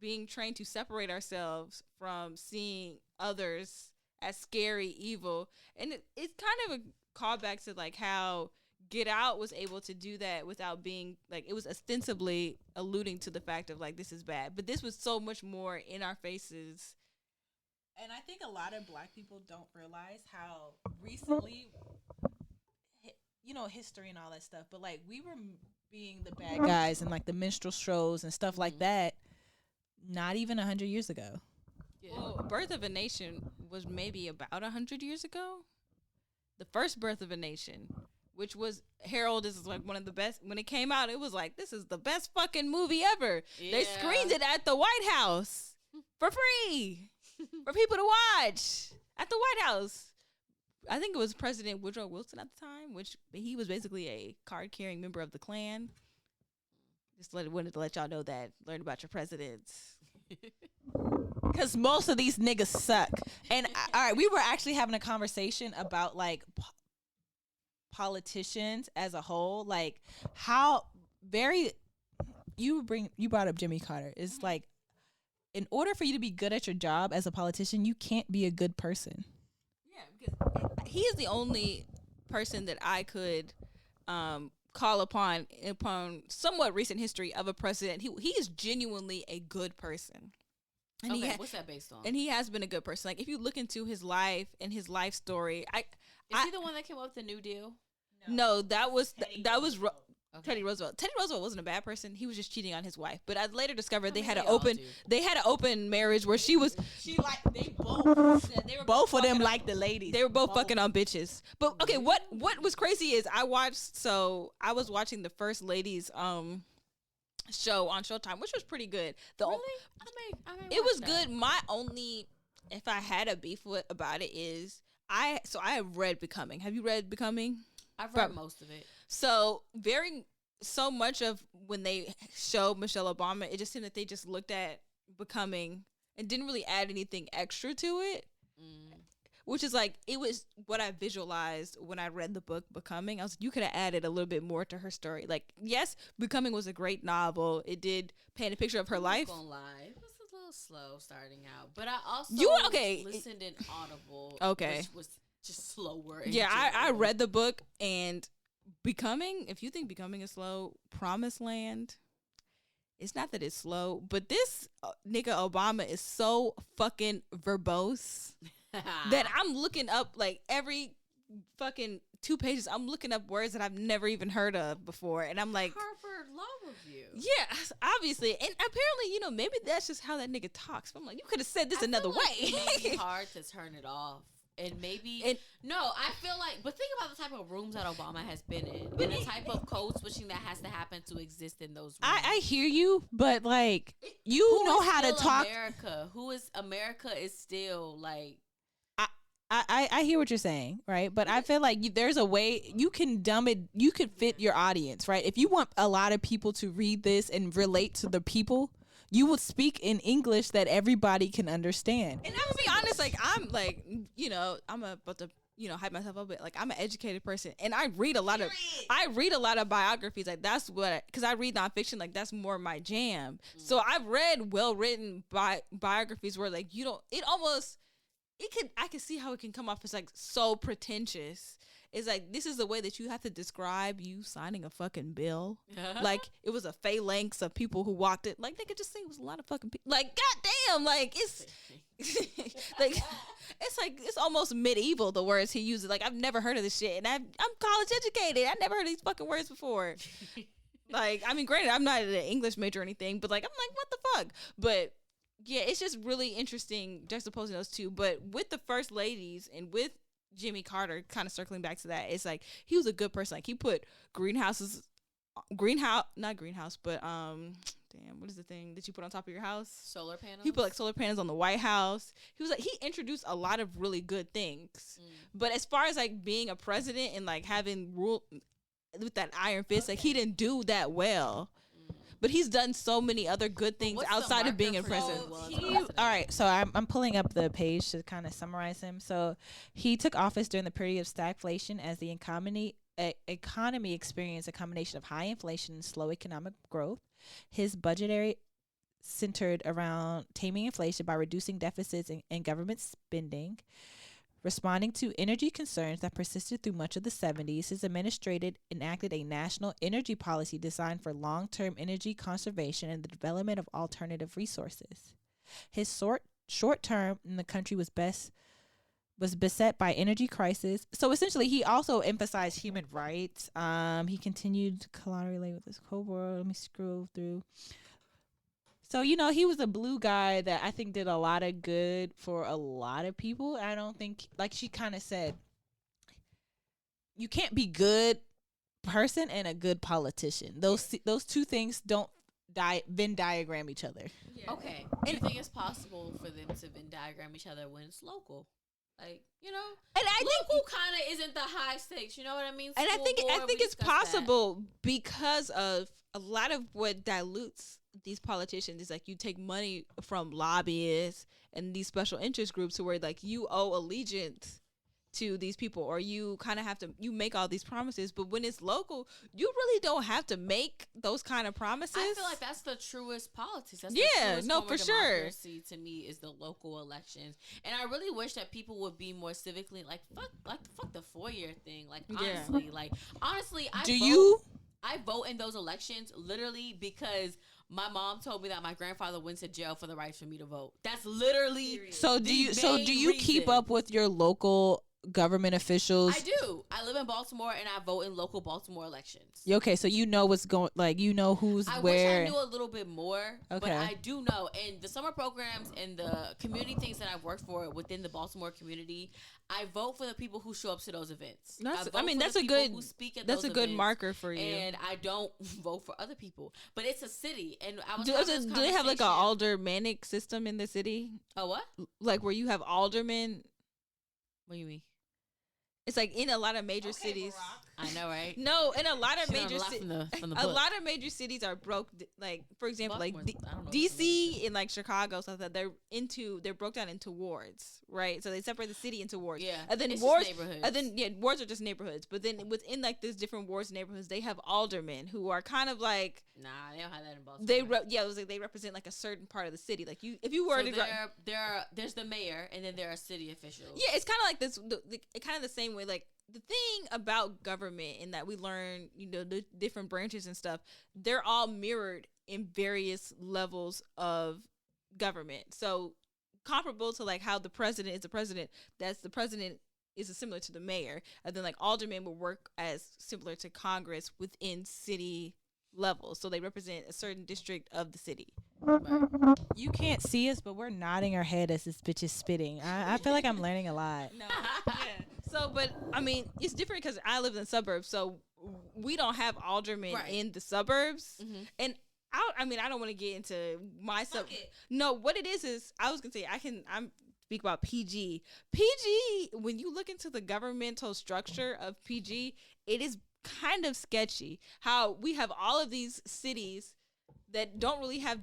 being trained to separate ourselves from seeing others as scary, evil. And it's kind of a callback to like how Get Out was able to do that without being like, it was ostensibly alluding to the fact of like, this is bad, but this was so much more in our faces. And I think a lot of black people don't realize how recently, history and all that stuff, but like we were being the bad guys and like the minstrel shows and stuff like that, not even 100 years ago. Yeah. Well, Birth of a Nation was maybe about 100 years ago. The first Birth of a Nation, which was Harold is like one of the best. When it came out, it was like, this is the best fucking movie ever. Yeah. They screened it at the White House for free for people to watch at the White House. I think it was President Woodrow Wilson at the time, which he was basically a card-carrying member of the Klan. Just wanted to let y'all know that. Learn about your presidents. Because most of these niggas suck. And all right, we were actually having a conversation about like politicians as a whole, like how you brought up Jimmy Carter. It's like, in order for you to be good at your job as a politician, you can't be a good person. Yeah, because he is the only person that I could call upon somewhat recent history of a president. He is genuinely a good person. And what's that based on? And he has been a good person. Like if you look into his life and his life story, is he the one that came up with the New Deal? No, that was Teddy Roosevelt. Teddy Roosevelt wasn't a bad person. He was just cheating on his wife. But I later discovered they had an open marriage where they were both of them like the ladies. They were both fucking on bitches. But okay, what was crazy is I was watching the First Lady's show on Showtime, which was pretty good. Really? It was good. My only, if I had a beef about it is I have read Becoming. Have you read Becoming? I've read most of it. So so much of when they showed Michelle Obama, it just seemed that they just looked at Becoming and didn't really add anything extra to it. Which is like, it was what I visualized when I read the book Becoming. I was like, you could have added a little bit more to her story. Like, yes, Becoming was a great novel. It did paint a picture of her life. I'm not gonna lie. It was a little slow starting out. But I also listened in Audible. Okay. Which was just slower. Yeah, I read the book, and Becoming, if you think Becoming is slow, Promised Land, it's not that it's slow, but this nigga Obama is so fucking verbose that I'm looking up like every fucking 2 pages. I'm looking up words that I've never even heard of before, and I'm like, Harvard Law Review. Yeah, obviously, and apparently, maybe that's just how that nigga talks. But I'm like, you could have said this another way. It may be hard to turn it off. And I feel like, but think about the type of rooms that Obama has been in, and the type of code switching that has to happen to exist in those rooms. I hear you, but like, you know how to talk. America is still like, I hear what you're saying, right? But I feel like there's a way you can dumb it. You could fit your audience, right? If you want a lot of people to read this and relate to the people, you would speak in English that everybody can understand. And I'm gonna be honest, like I'm like, I'm about to, hype myself up a bit. Like I'm an educated person, and I read a lot of biographies. Like that's because I read nonfiction. Like that's more my jam. So I've read well written biographies where like I can see how it can come off as like so pretentious. It's like, this is the way that you have to describe you signing a fucking bill. Like it was a phalanx of people who walked it. Like they could just say it was a lot of fucking people. Like goddamn, like it's like it's almost medieval, the words he uses. Like I've never heard of this shit, and I'm college educated. I never heard of these fucking words before. Like I mean, granted, I'm not an English major or anything, but like I'm like, what the fuck? But yeah, it's just really interesting juxtaposing those two. But with the first ladies and with Jimmy Carter, kind of circling back to that, it's like he was a good person. Like he put not greenhouse, but what is the thing that you put on top of your house? Solar panels. He put like solar panels on the White House. He introduced a lot of really good things. But as far as like being a president and like having rule with that iron fist, like he didn't do that well. But he's done so many other good things outside of being in prison. All right, so I'm pulling up the page to kind of summarize him. So he took office during the period of stagflation as the economy experienced a combination of high inflation and slow economic growth. His budgetary centered around taming inflation by reducing deficits and government spending. Responding to energy concerns that persisted through much of the 70s, his administration enacted a national energy policy designed for long-term energy conservation and the development of alternative resources. His short term in the country was beset by energy crisis. So essentially, he also emphasized human rights. He continued to collaborate with his co-world. Let me scroll through. So, he was a blue guy that I think did a lot of good for a lot of people. I don't think, like she kind of said, you can't be good person and a good politician. Those two things don't Venn diagram each other. Yeah. Okay. Do you think it's possible for them to Venn diagram each other when it's local? Like, and I local kind of isn't the high stakes. You know what I mean? And I think it's possible because of a lot of what dilutes these politicians is like you take money from lobbyists and these special interest groups who where like you owe allegiance to these people, or you kind of have to make all these promises, but when it's local you really don't have to make those kind of promises. I feel like that's the truest politics. That's for sure. To me is the local elections, and I really wish that people would be more civically fuck the 4-year thing. Like honestly, I vote in those elections literally because my mom told me that my grandfather went to jail for the right for me to vote. That's literally So do you keep up with your local government officials? I do. I live in Baltimore and I vote in local Baltimore elections. Okay, so you know what's going, like who's I where. wish I knew a little bit more, but I do know. And the summer programs and the community things that I've worked for within the Baltimore community, I vote for the people who show up to those events. That's a good marker for you. And I don't vote for other people. But it's a city, and I was do they have like an aldermanic system in the city? A what? Like where you have aldermen? What do you mean? It's like in a lot of major cities. I know, right? No, in a lot of major cities, a lot of major cities are broke. Like for example, like DC and like Chicago, so that they're broke down into wards, right? So they separate the city into wards. Yeah, and then wards, wards are just neighborhoods. But then within like these different wards and neighborhoods, they have aldermen who are kind of like they don't have that in Baltimore. They represent like a certain part of the city. Like if you were there's the mayor and then there are city officials. Yeah, it's kind of like this, kind of the same way. Like the thing about government in that we learn, the different branches and stuff, they're all mirrored in various levels of government. So comparable to like how the president is the president, that's the president is similar to the mayor. And then like aldermen will work as similar to Congress within city levels. So they represent a certain district of the city. Right. You can't see us, but we're nodding our head as this bitch is spitting. I feel like I'm learning a lot. No, yeah. So, but I mean, it's different because I live in the suburbs, so we don't have aldermen in the suburbs. Mm-hmm. And I don't want to get into my sub. No, what it is I was gonna say I'm speak about PG. PG, when you look into the governmental structure of PG, it is kind of sketchy how we have all of these cities that don't really have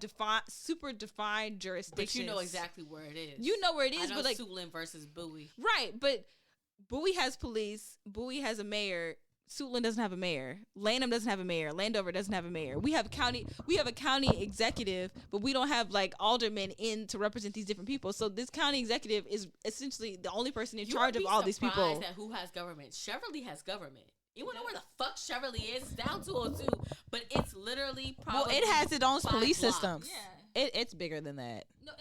super defined jurisdictions. But you know exactly where it is. You know where it is, I know but like Suitland versus Bowie. Right, but Bowie has police. Bowie has a mayor. Suitland doesn't have a mayor. Lanham doesn't have a mayor. Landover doesn't have a mayor. We have a county executive, but we don't have like aldermen in to represent these different people. So this county executive is essentially the only person in charge of all these people. At who has government? Cheverly has government. You wanna know where the fuck Cheverly is? It's down 202, but it's literally probably Well, it has its own police blocks. system. Yeah. It's bigger than that. No,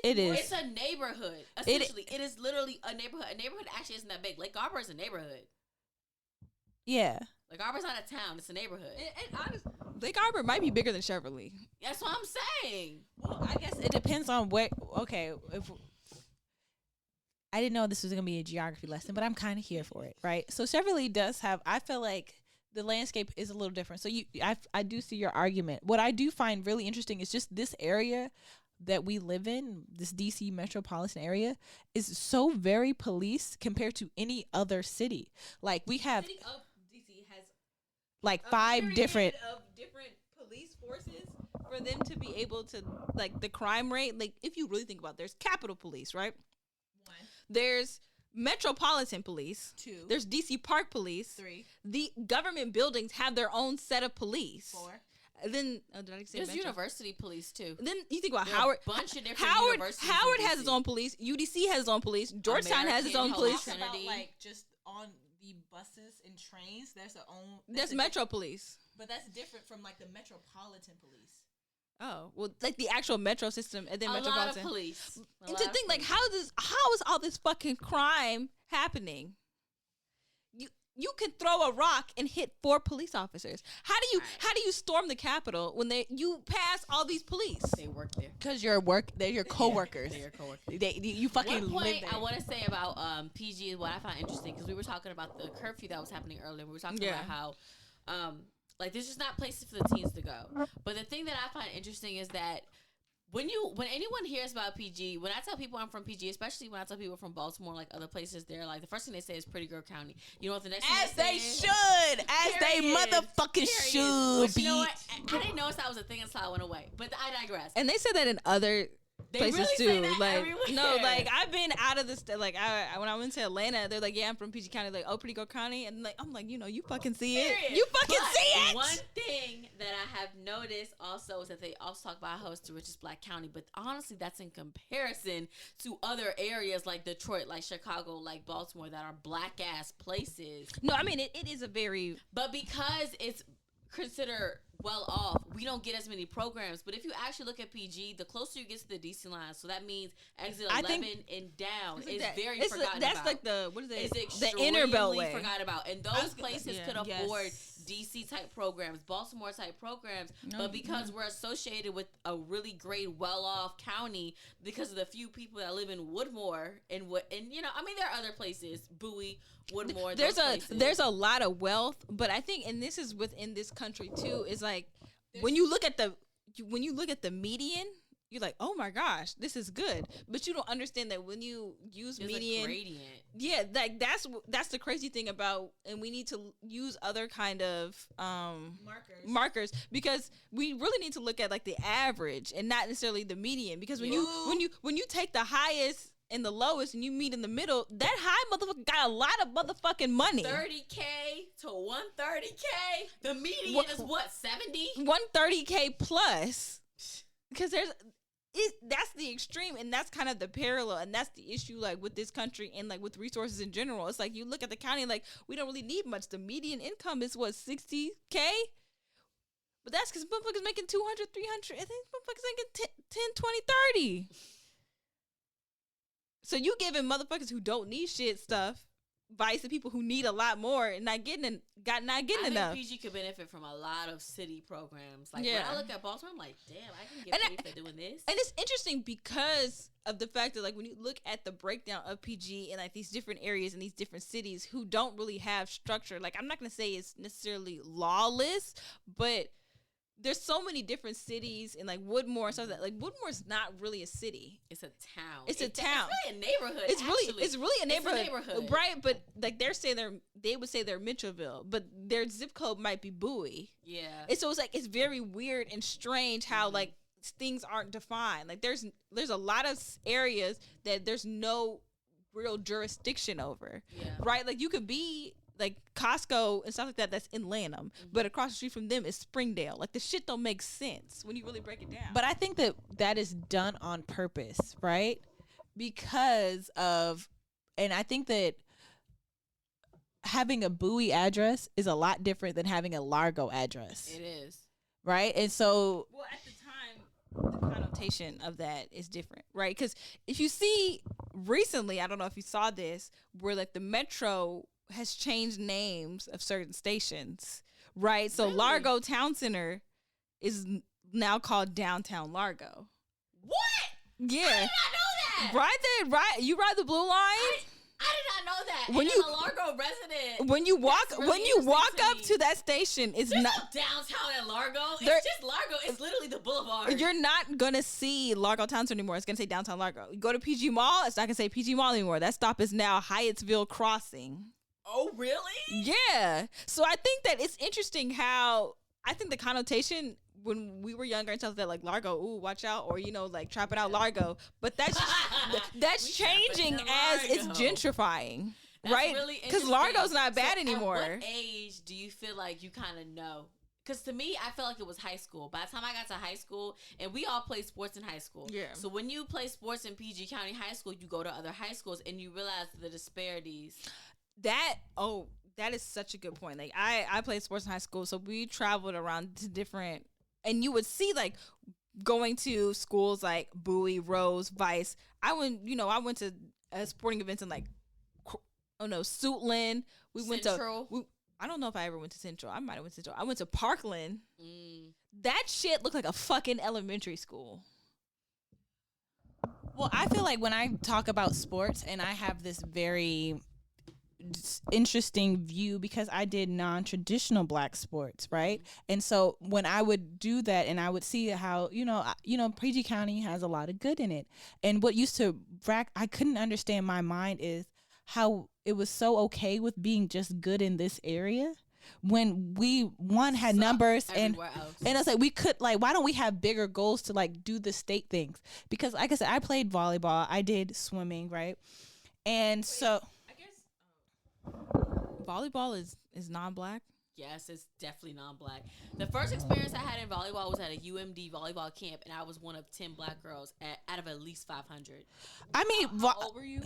It is. It's a neighborhood. Essentially, it is literally a neighborhood. A neighborhood actually isn't that big. Lake Arbor is a neighborhood. Yeah. Lake Arbor's not a town. It's a neighborhood. And honestly, Lake Arbor might be bigger than Cheverly. That's what I'm saying. Well, I guess it depends on where. Okay, if I didn't know this was gonna be a geography lesson, but I'm kind of here for it, right? So Cheverly does have. I feel like the landscape is a little different. So I do see your argument. What I do find really interesting is just this area that we live in, this DC metropolitan area, is so very police compared to any other city. Like we have. City of DC has Like five different police forces for them to be able to, like, the crime rate. Like, if you really think about it, there's Capitol Police, right? 1, There's Metropolitan Police. 2, There's DC Park Police. 3, The government buildings have their own set of police. 4. And then did I say There's Metro? university police too. Then you think about There are Howard. a bunch of different Howard universities in Howard has DC. its own police. UDC has its own police. Georgetown has its own American police. Holy About Trinity. like just on the buses and trains, there's a own. That's a Metro Police. but that's different from like the metropolitan police. Oh well, like the actual metro system and then a lot of metropolitan. police. A And lot to of think, like, police. how is all this fucking crime happening? You can throw a rock and hit 4 police officers. How do you storm the Capitol when you pass all these police? They work there. Because they're your coworkers. They're your coworkers. You fucking One live point there. I want to say about PG is what I find interesting because we were talking about the curfew that was happening earlier. We were talking Yeah. about how like there's just not places for the teens to go. But the thing that I find interesting is that when anyone hears about PG, when I tell people I'm from PG, especially when I tell people from Baltimore, like other places, they're like the first thing they say is Pretty Girl County. You know what the next As thing they say? should. As they Period. motherfucking should Which, be. you know what? I didn't notice that was a thing until I went away. But I digress. And they said that in other They places really too. say that Like everywhere. no, like I've been out of the state. Like when I went to Atlanta, they're like, yeah, I'm from PG County. Like, oh, Pretty Girl County, and like I'm like, you fucking see it. Period. You fucking But see it. One thing that I have noticed also is that they also talk about how it's the richest black county, but honestly, that's in comparison to other areas like Detroit, like Chicago, like Baltimore, that are black ass places. No, I mean it is a very But because it's considered well off, we don't get as many programs. But if you actually look at PG, the closer you get to the DC line, so that means exit 11 and down is very forgotten that's about. like the what is it? It's The inner beltway. forgot about, and those places yeah. could afford Yes. DC type programs, Baltimore type programs, No, but because we're associated with a really great, well off county because of the few people that live in Woodmore and you know, I mean, there are other places, Bowie, Woodmore. There's a lot of wealth, but I think, and this is within this country too, is like when you look at the median, you're like, oh my gosh, this is good, but you don't understand that when you use There's median, a gradient. yeah, like that's the crazy thing about, and we need to use other kind of markers because we really need to look at like the average and not necessarily the median, because when you take the highest and the lowest and you meet in the middle, that high motherfucker got a lot of motherfucking money. 30K to 130K. The median is what, 70? 130K plus, because that's the extreme, and that's kind of the parallel, and that's the issue, like with this country and like with resources in general. It's like you look at the county, like we don't really need much. The median income is what, 60K, but that's because motherfuckers making 200, 300, and then motherfuckers making 10, 20, 30. So you giving motherfuckers who don't need shit stuff advice to people who need a lot more and not getting enough. I think PG could benefit from a lot of city programs. Like Yeah. when I look at Baltimore, I'm like, damn, I can get paid for doing this. And it's interesting because of the fact that, like, when you look at the breakdown of PG in like these different areas and these different cities who don't really have structure, like, I'm not gonna say it's necessarily lawless, but there's so many different cities and like Woodmore and stuff like that. Like Woodmore's not really a city. It's a town. It's a town. It's really a neighborhood. It's really a neighborhood. It's a neighborhood. Right? But like they would say they're Mitchellville, but their zip code might be Bowie. Yeah. And so it's like it's very weird and strange how like things aren't defined. Like there's a lot of areas that there's no real jurisdiction over. Yeah. Right? Like you could be like Costco and stuff like that that's in Lanham, but across the street from them is Springdale. Like the shit don't make sense when you really break it down. But I think that is done on purpose, right? Because of, and I think that having a Bowie address is a lot different than having a Largo address. It is. Right? And so, well, at the time, the connotation of that is different, right? Because if you see recently, I don't know if you saw this, where like the Metro has changed names of certain stations, right? So really? Largo Town Center is now called Downtown Largo. What? Yeah. I did not know that. Right there, right? You ride the blue line? I did not know that. When and you I'm a Largo resident. When you walk up to that station, it's There's not no downtown at Largo. It's just Largo. It's literally the boulevard. You're not gonna see Largo Town Center anymore. It's gonna say Downtown Largo. You go to PG Mall, it's not gonna say PG Mall anymore. That stop is now Hyattsville Crossing. Oh, really? Yeah. So I think that it's interesting how I think the connotation when we were younger and stuff that like Largo, ooh, watch out, or like trap it out Largo. But that's changing as it's gentrifying, that's right? Because Largo's not bad anymore. At what age do you feel like you kind of know? Because to me, I felt like it was high school. By the time I got to high school, and we all played sports in high school. Yeah. So when you play sports in PG County High School, you go to other high schools and you realize the disparities. That is such a good point. Like I played sports in high school, so we traveled around to different, and you would see like going to schools like Bowie, Rose, Vice. I went to sporting events in like, Suitland. Central. I don't know if I ever went to Central. I might have went to Central. I went to Parkland. That shit looked like a fucking elementary school. Well, I feel like when I talk about sports, and I have this very interesting view because I did non-traditional Black sports, right? And so when I would do that and I would see how PG County has a lot of good in it, and what used to I couldn't understand my mind is how it was so okay with being just good in this area when we had numbers and it's like we could like, why don't we have bigger goals to like do the state things? Because like I said, I played volleyball, I did swimming, right? And so volleyball is non-Black? Yes, it's definitely non-Black. The first experience I had in volleyball was at a UMD volleyball camp, and I was one of 10 Black girls out of at least 500. I mean, how old were you?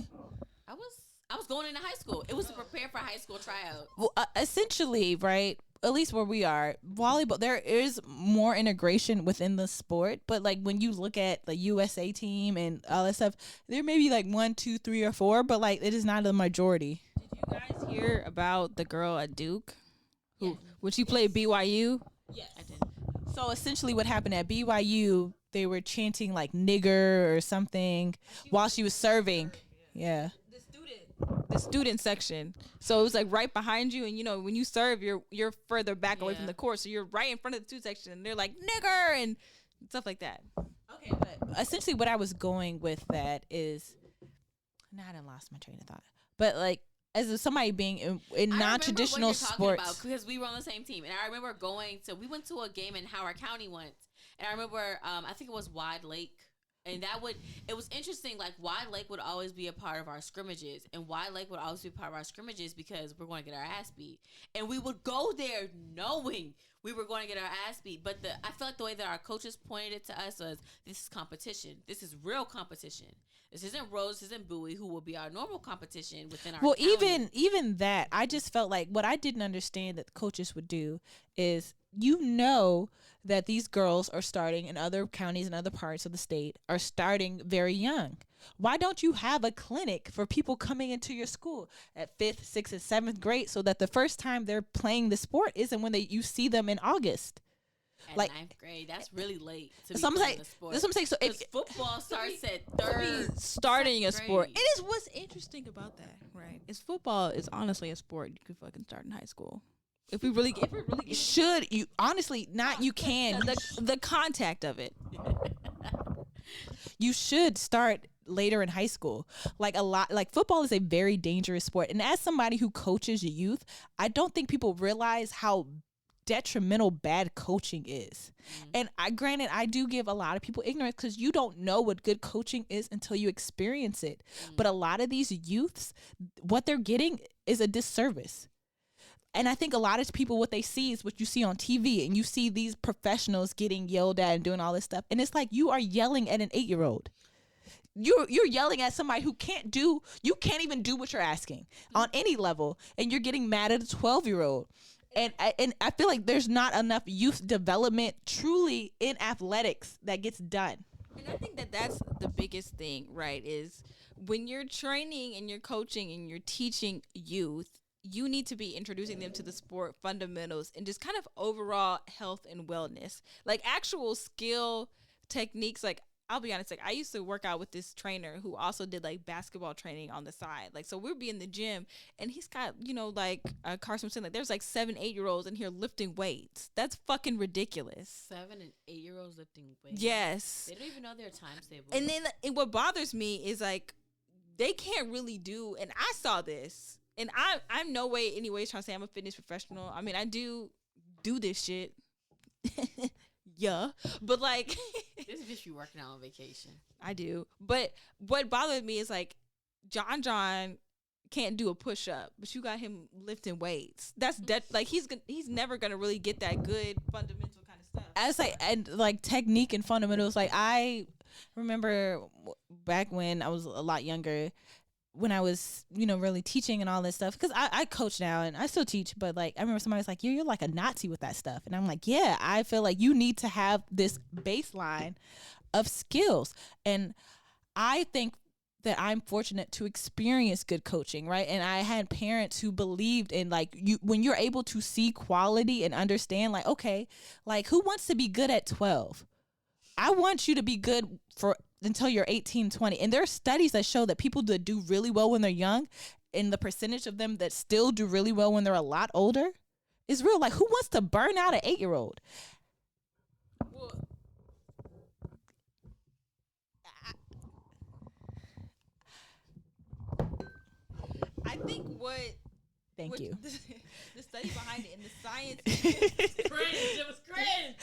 I was going into high school. It was to prepare for high school tryouts. Well, essentially, right? At least where we are, volleyball, there is more integration within the sport. But like when you look at the USA team and all that stuff, there may be like 1, 2, 3, or 4, but like it is not a majority. Did you guys hear about the girl at Duke when she played BYU? Yes, I did. So essentially, what happened at BYU? They were chanting like "nigger" or something while she was serving. Yeah. The student section. So it was like right behind you, and when you serve, you're further back away from the court, so you're right in front of the student section, and they're like nigger and stuff like that. Okay, but essentially what I was going with that is, now I done lost my train of thought. But like as somebody being in non-traditional sports, because we were on the same team, and I remember we went to a game in Howard County once, and I remember I think it was Wide Lake. And it was interesting, like, Wide Lake would always be a part of our scrimmages. And Wide Lake would always be a part of our scrimmages because we're going to get our ass beat. And we would go there knowing we were going to get our ass beat. But I feel like the way that our coaches pointed it to us was, this is competition. This is real competition. This isn't Rose, this isn't Bowie, who will be our normal competition within our county. Even that, I just felt like what I didn't understand that the coaches would do is, that these girls are starting in other counties and other parts of the state are starting very young. Why don't you have a clinic for people coming into your school at 5th, 6th, and 7th grade so that the first time they're playing the sport isn't when you see them in August? At like 9th grade, that's really late to be playing the sport. That's what I'm saying. So if football starts at 3rd, starting a sport, it is what's interesting about that, right? Is football is honestly a sport you could fucking start in high school. If we really get Should you honestly not? You can. the contact of it. You should start later in high school. Like football is a very dangerous sport. And as somebody who coaches youth, I don't think people realize how detrimental bad coaching is. And I do give a lot of people ignorance because you don't know what good coaching is until you experience it. But a lot of these youths, what they're getting is a disservice. And I think a lot of people, what they see is what you see on TV, and you see these professionals getting yelled at and doing all this stuff. And it's like you are yelling at an 8-year-old. You're yelling at somebody who you can't even do what you're asking on any level. And you're getting mad at a 12-year-old. And I feel like there's not enough youth development truly in athletics that gets done. And I think that that's the biggest thing, right? Is when you're training and you're coaching and you're teaching youth, you need to be introducing them to the sport fundamentals and just kind of overall health and wellness, like actual skill techniques. Like, I'll be honest, like I used to work out with this trainer who also did like basketball training on the side. Like, so we'll be in the gym and he's got, like Carson was saying, like there's like 7-8-year-olds in here lifting weights. That's fucking ridiculous. 7 and 8-year-olds lifting weights. Yes. They don't even know their times table. And then what bothers me is like they can't really do, and I saw this. And I'm no way, anyways, trying to say I'm a fitness professional. I mean, I do this shit. Yeah. But, like. This is just you working out on vacation. I do. But what bothered me is, like, John can't do a push-up, but you got him lifting weights. That's like, he's never going to really get that good fundamental kind of stuff. As like technique and fundamentals, like I remember back when I was a lot younger, when I was, really teaching and all this stuff, because I coach now and I still teach, but like I remember somebody was like, you're like a Nazi with that stuff. And I'm like, yeah, I feel like you need to have this baseline of skills. And I think that I'm fortunate to experience good coaching, right? And I had parents who believed in like when you're able to see quality and understand like, okay, like who wants to be good at 12? I want you to be good until you're 18, 20. And there are studies that show that people that do really well when they're young and the percentage of them that still do really well when they're a lot older is real. Like, who wants to burn out an 8-year-old? Well, I think Thank you. The study behind it and the science. Cringe. It was cringe.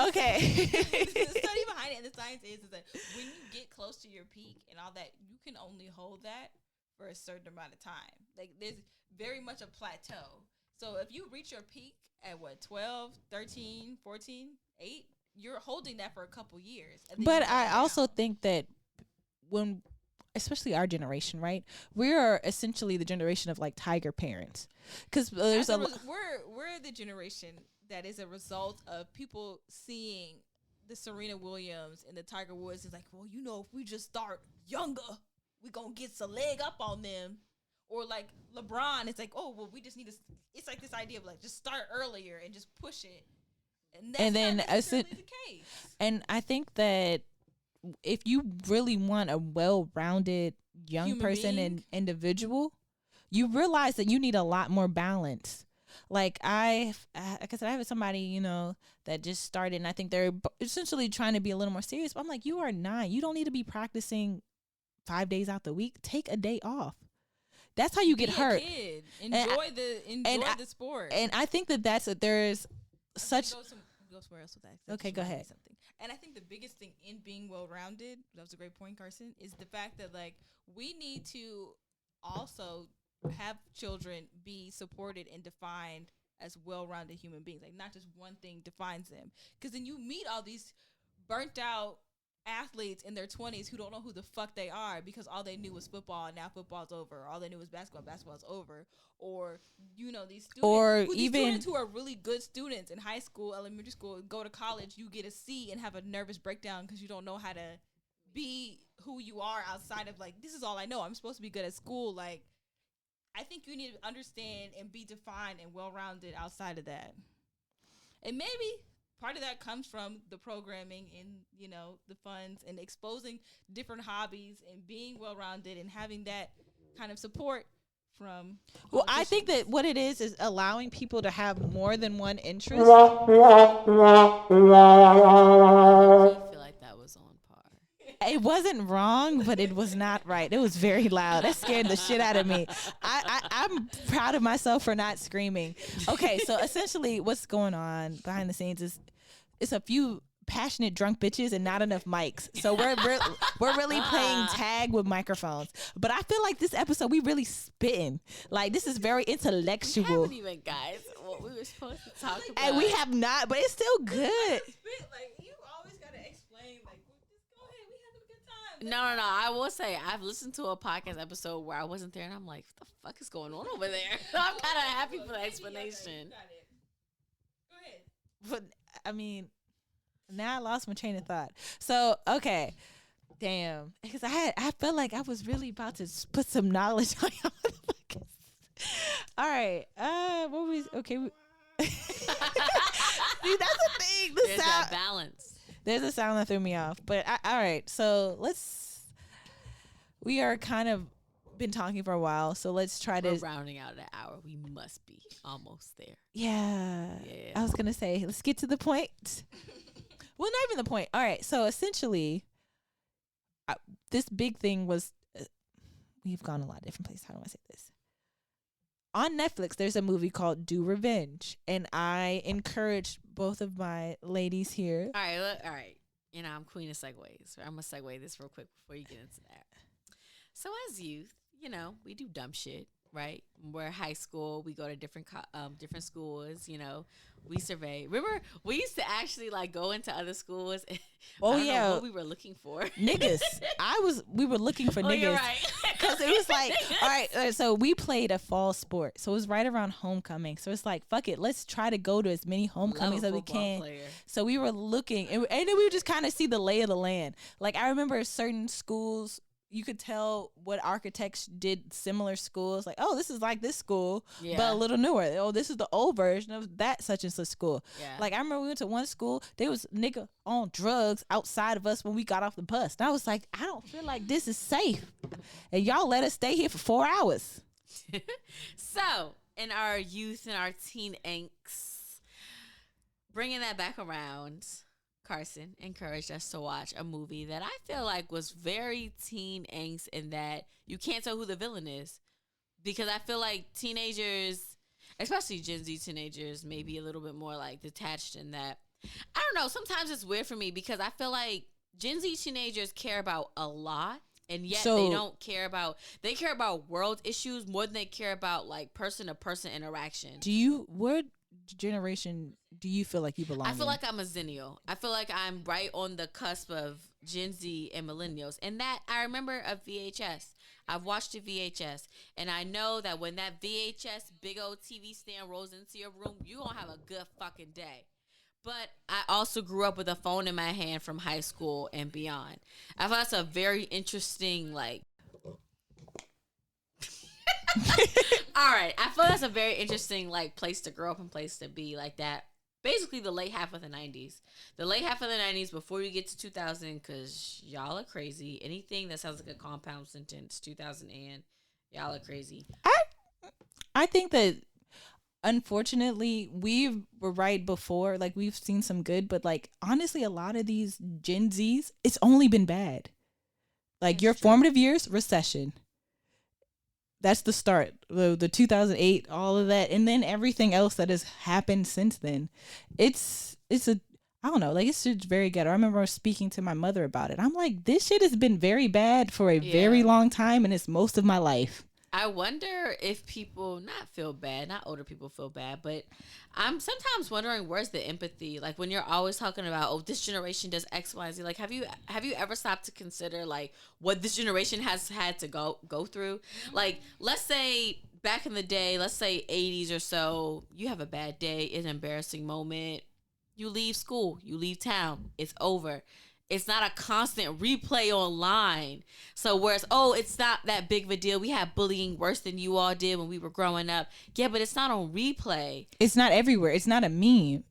Okay. The study behind it and the science is that when you get close to your peak and all that, you can only hold that for a certain amount of time. Like, there's very much a plateau. So if you reach your peak at 12, 13, 14, 8, you're holding that for a couple years. But I also think that especially our generation, right? We are essentially the generation of like tiger parents, because we're the generation that is a result of people seeing the Serena Williams and the Tiger Woods. Is like, well, if we just start younger, we gonna get some leg up on them. Or like LeBron, it's like, oh, well, we just need to. It's like this idea of like just start earlier and just push it, and that's not necessarily the case. And I think that if you really want a well-rounded young Human person being. and individual, you realize that you need a lot more balance. Like I said, I have somebody, that just started, and I think they're essentially trying to be a little more serious. But I'm like, you are 9. You don't need to be practicing 5 days out the week. Take a day off. That's how you get hurt. Kid. Enjoy the sport. And I think there's such. Go somewhere else with that. Okay, go ahead. Something. And I think the biggest thing in being well-rounded, that was a great point, Carson, is the fact that like we need to also have children be supported and defined as well-rounded human beings. Like, not just one thing defines them. Because then you meet all these burnt out athletes in their 20s who don't know who the fuck they are because all they knew was football and now football's over. All they knew was basketball's over. Or, these students who are really good students in high school, elementary school, go to college, you get a C and have a nervous breakdown because you don't know how to be who you are outside of like, this is all I know. I'm supposed to be good at school. Like, I think you need to understand and be defined and well-rounded outside of that. And maybe part of that comes from the programming and, the funds and exposing different hobbies and being well-rounded and having that kind of support from. Well, I think that what it is allowing people to have more than one interest. I feel like that was on par. It wasn't wrong, but it was not right. It was very loud. That scared the shit out of me. I'm proud of myself for not screaming. Okay, so essentially what's going on behind the scenes is it's a few passionate drunk bitches and not enough mics. So we're really playing tag with microphones. But I feel like this episode we really spitting. Like this is very We intellectual. haven't even, guys, what we were supposed to talk about. And we have not, but it's still good. Like you always gotta explain. Like just go ahead, we having a good time. No. I will say I've listened to a podcast episode where I wasn't there, and I'm like, what the fuck is going on over there? So I'm kind of happy for the explanation. Got it. Go ahead. But I mean, now I lost my train of thought. So okay, damn, because I felt like I was really about to put some knowledge on y'all motherfuckers. All right, what was okay? See, that's the thing. The There's sound. that balance. There's a sound that threw me off. But all right, so we are kind of been talking for a while, so let's try We're to. rounding out an hour. We must be almost there. Yeah. Yeah. I was gonna say, let's get to the point. Well, not even the point. All right. So essentially, this big thing was, we've gone a lot of different places. How do I say this? On Netflix, there's a movie called Do Revenge. And I encourage both of my ladies here. All right. You know, I'm queen of segues. So I'm going to segue this real quick before you get into that. So as youth, you know, we do dumb shit, right? We're high school. We go to different schools, you know. We survey. Remember, we used to actually, like, go into other schools. Oh, I don't yeah. know what we were looking for. Niggas. We were looking for niggas. You're right. Because it was like, all right, so we played a fall sport. So it was right around homecoming. So it's like, fuck it. Let's try to go to as many homecomings as we can. So we were looking. And then we would just kind of see the lay of the land. Like, I remember certain schools, you could tell what architects did similar schools. Like, oh, this is like this school, but a little newer. Oh, this is the old version of that such and such school. Yeah. Like, I remember we went to one school. There was nigga on drugs outside of us when we got off the bus. And I was like, I don't feel like this is safe. And y'all let us stay here for 4 hours. So, in our youth and our teen angst, bringing that back around, Carson encouraged us to watch a movie that I feel like was very teen angst in that you can't tell who the villain is. Because I feel like teenagers, especially Gen Z teenagers, may be a little bit more like detached in that. I don't know. Sometimes it's weird for me because I feel like Gen Z teenagers care about a lot. And yet they don't care about, they care about world issues more than they care about like person to person interaction. What generation do you feel like you belong I feel in? like I'm a Zennial. I feel like I'm right on the cusp of Gen Z and millennials. And that I remember a VHS. I've watched a VHS. And I know that when that VHS big old TV stand rolls into your room, you're going to have a good fucking day. But I also grew up with a phone in my hand from high school and beyond. I thought that's a very interesting, like... All right. I feel that's a very interesting, like, place to grow up and place to be like that. Basically, the late half of the 90s. The late half of the 90s before you get to 2000, because y'all are crazy. Anything that sounds like a compound sentence, 2000 and y'all are crazy. I think that... Unfortunately, we were right before. Like, we've seen some good, but like honestly, a lot of these Gen Zs, it's only been bad. Like, That's your true. formative years, recession. That's the start. The 2008, all of that, and then everything else that has happened since then. It's a, I don't know, like, it's just very good. I remember speaking to my mother about it. I'm like, this shit has been very bad for a very long time, and it's most of my life. I wonder if people not feel bad, not older people feel bad, but I'm sometimes wondering where's the empathy? Like, when you're always talking about, oh, this generation does X, Y, Z. Like, have you ever stopped to consider like what this generation has had to go through? Like, let's say back in the day, let's say 80s or so, you have a bad day, an embarrassing moment, you leave school, you leave town, it's over. It's not a constant replay online. So whereas, oh, it's not that big of a deal. We had bullying worse than you all did when we were growing up. Yeah, but it's not on replay. It's not everywhere. It's not a meme.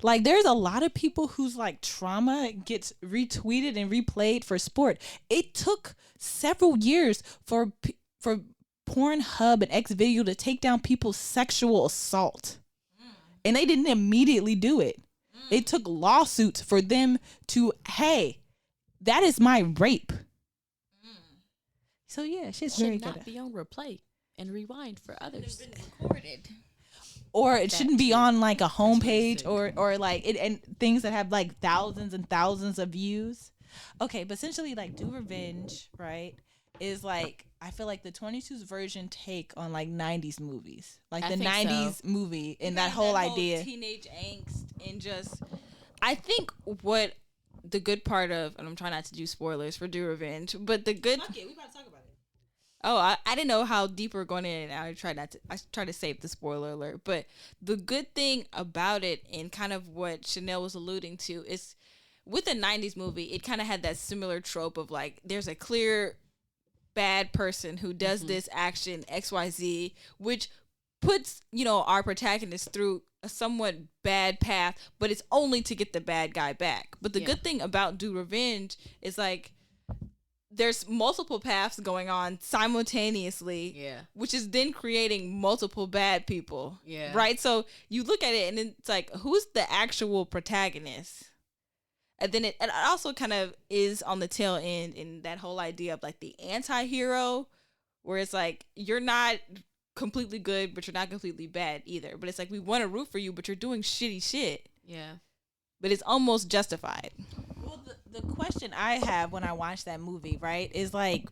Like, there's a lot of people whose like trauma gets retweeted and replayed for sport. It took several years for Pornhub and Xvideo to take down people's sexual assault. And they didn't immediately do it. It took lawsuits for them to, hey, that is my rape. So yeah, she's very good. Should not be on replay and rewind for others. Been recorded. Or it shouldn't be on like a homepage what or like it and things that have like thousands and thousands of views. Okay, but essentially like Do Revenge, right, is like I feel like the 22's version take on like 90s movies. Like the 90s movie and that whole idea. Teenage angst and just I think what the good part of, and I'm trying not to do spoilers for Do Revenge, but the good Fuck it, we about to talk about it. Oh, I didn't know how deep we're going in, and I try to save the spoiler alert. But the good thing about it, and kind of what Chanel was alluding to, is with the 90s movie, it kind of had that similar trope of like, there's a clear bad person who does this action XYZ, which puts, you know, our protagonist through a somewhat bad path, but it's only to get the bad guy back. But the good thing about Do Revenge is like, there's multiple paths going on simultaneously, which is then creating multiple bad people, right? So you look at it and it's like, who's the actual protagonist? And then it also kind of is on the tail end in that whole idea of like the anti-hero, where it's like, you're not completely good, but you're not completely bad either. But it's like, we want to root for you, but you're doing shitty shit. Yeah. But it's almost justified. Well, the question I have when I watch that movie, right, is like,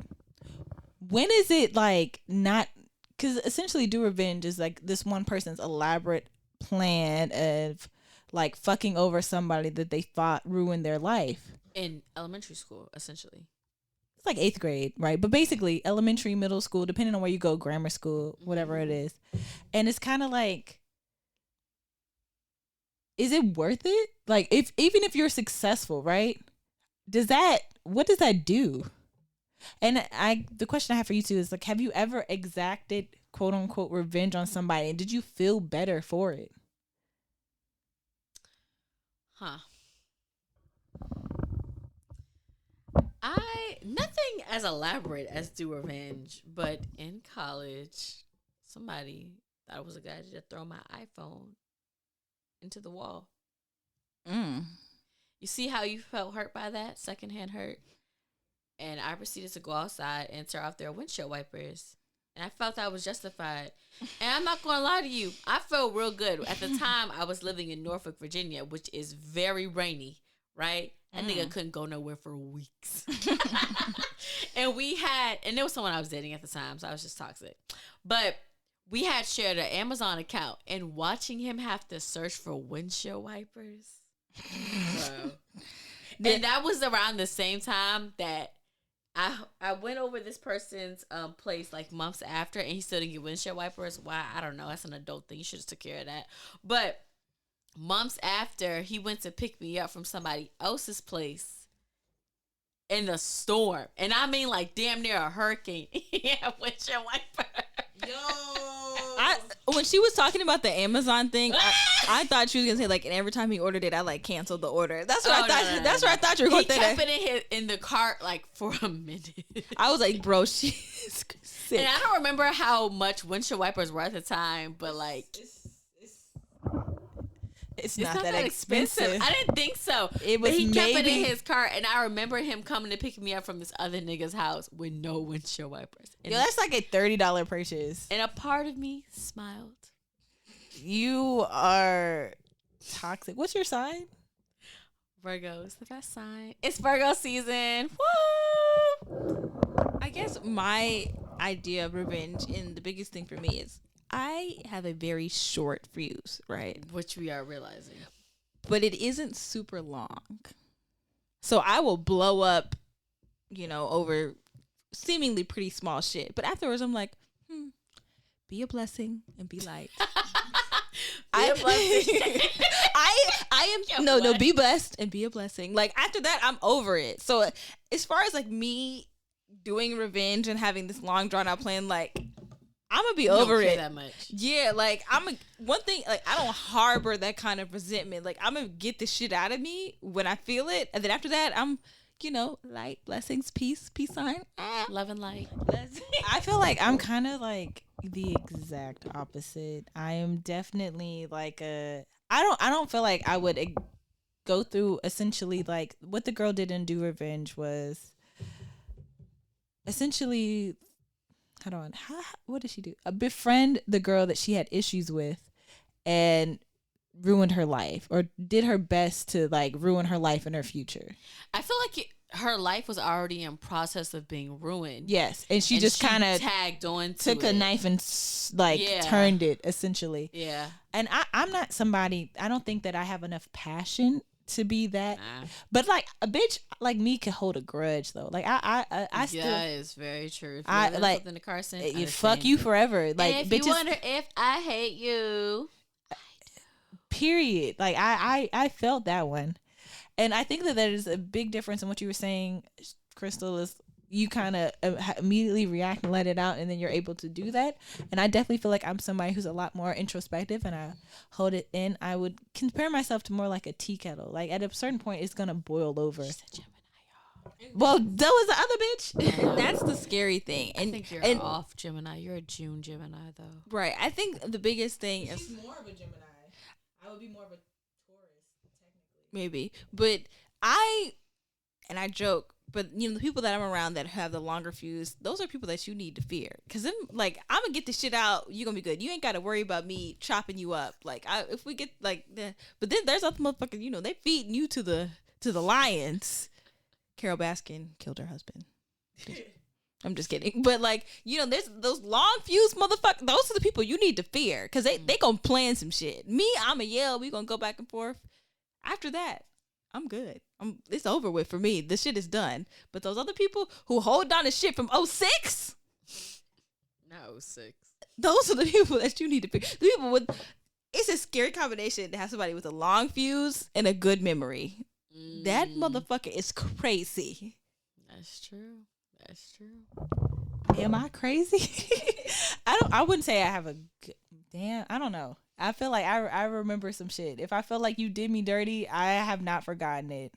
when is it like not, because essentially Do Revenge is like this one person's elaborate plan of like fucking over somebody that they thought ruined their life. In elementary school, essentially. It's like 8th grade, right? But basically elementary, middle school, depending on where you go, grammar school, whatever it is. And it's kind of like, is it worth it? Like, even if you're successful, right? What does that do? And the question I have for you too is like, have you ever exacted quote unquote revenge on somebody, and did you feel better for it? Nothing as elaborate as Do Revenge, but in college, somebody thought it was a good idea to throw my iPhone into the wall. You see how you felt hurt by that? Secondhand hurt. And I proceeded to go outside and tear off their windshield wipers. And I felt I was justified. And I'm not going to lie to you, I felt real good. At the time, I was living in Norfolk, Virginia, which is very rainy, right? That nigga couldn't go nowhere for weeks. And there was someone I was dating at the time, so I was just toxic. But we had shared an Amazon account, and watching him have to search for windshield wipers. Bro. And that was around the same time that I went over this person's place like months after, and he still didn't get windshield wipers. Why? I don't know. That's an adult thing. You should have took care of that. But months after, he went to pick me up from somebody else's place in the storm. And I mean like damn near a hurricane. Yeah, windshield wiper. When she was talking about the Amazon thing, I thought she was gonna say like, and every time he ordered it, I like canceled the order. That's what I thought. That's where I thought you were going. He kept it in the cart like for a minute. I was like, bro, she's sick. And I don't remember how much windshield wipers were at the time, but like, it's not that expensive. I didn't think so. He kept it in his cart, and I remember him coming to pick me up from this other nigga's house with no windshield wipers. And that's like a $30 purchase. And a part of me smiled. You are toxic. What's your sign? Virgo is the best sign. It's Virgo season. Woo! I guess my idea of revenge, and the biggest thing for me is, I have a very short fuse, right? Which we are realizing. But it isn't super long. So I will blow up, over seemingly pretty small shit. But afterwards, I'm like, be a blessing and be light. Be a blessing. I am, be blessed and be a blessing. Like, after that, I'm over it. So as far as like me doing revenge and having this long drawn out plan, like, I'm gonna be over it that much. Yeah, like one thing, like, I don't harbor that kind of resentment. Like, I'm gonna get the shit out of me when I feel it, and then after that, light, blessings, peace sign. Love and light. I feel like I'm kind of like the exact opposite. I am definitely like I don't feel like I would go through essentially like what the girl did in Do Revenge was essentially what did she do? Befriend the girl that she had issues with and ruined her life, or did her best to like ruin her life and her future. I feel like her life was already in process of being ruined. Yes, and she just kind of tagged on, took a knife and turned it essentially. Yeah, and I'm not somebody. I don't think that I have enough passion to be that. Nah. But like a bitch like me could hold a grudge though. Like I still. Yeah, it's very true. If I like something to Carson. You fuck you forever. Like and if bitches. You wonder if I hate you. Period. Like I felt that one, and I think that there's a big difference in what you were saying, Crystal. Is you kind of immediately react and let it out, and then you're able to do that. And I definitely feel like I'm somebody who's a lot more introspective, and I hold it in. I would compare myself to more like a tea kettle. Like at a certain point, it's gonna boil over. Well, that was the other bitch. That's the scary thing. And I think you're off Gemini. You're a June Gemini, though. Right. I think the biggest thing is She's more of a Gemini. I would be more of a Taurus, technically. Maybe, but I joke, but the people that I'm around that have the longer fuse, those are people that you need to fear. Cause I'm like, I'm gonna get this shit out. You're gonna be good. You ain't got to worry about me chopping you up. Like, if we get like, but then there's other motherfuckers. They feeding you to the lions. Carol Baskin killed her husband. I'm just kidding. But like, there's those long fuse motherfuckers. Those are the people you need to fear because they gonna plan some shit. Me, I'm a yell. We gonna go back and forth. After that, I'm good. It's over with for me. The shit is done. But those other people who hold down the shit from 06, no 06. Those are the people that you need to fear. The people with, it's a scary combination to have somebody with a long fuse and a good memory. That motherfucker is crazy. That's true. That's true. Am I crazy? I wouldn't say I have a damn. I don't know. I feel like I remember some shit. If I feel like you did me dirty, I have not forgotten it.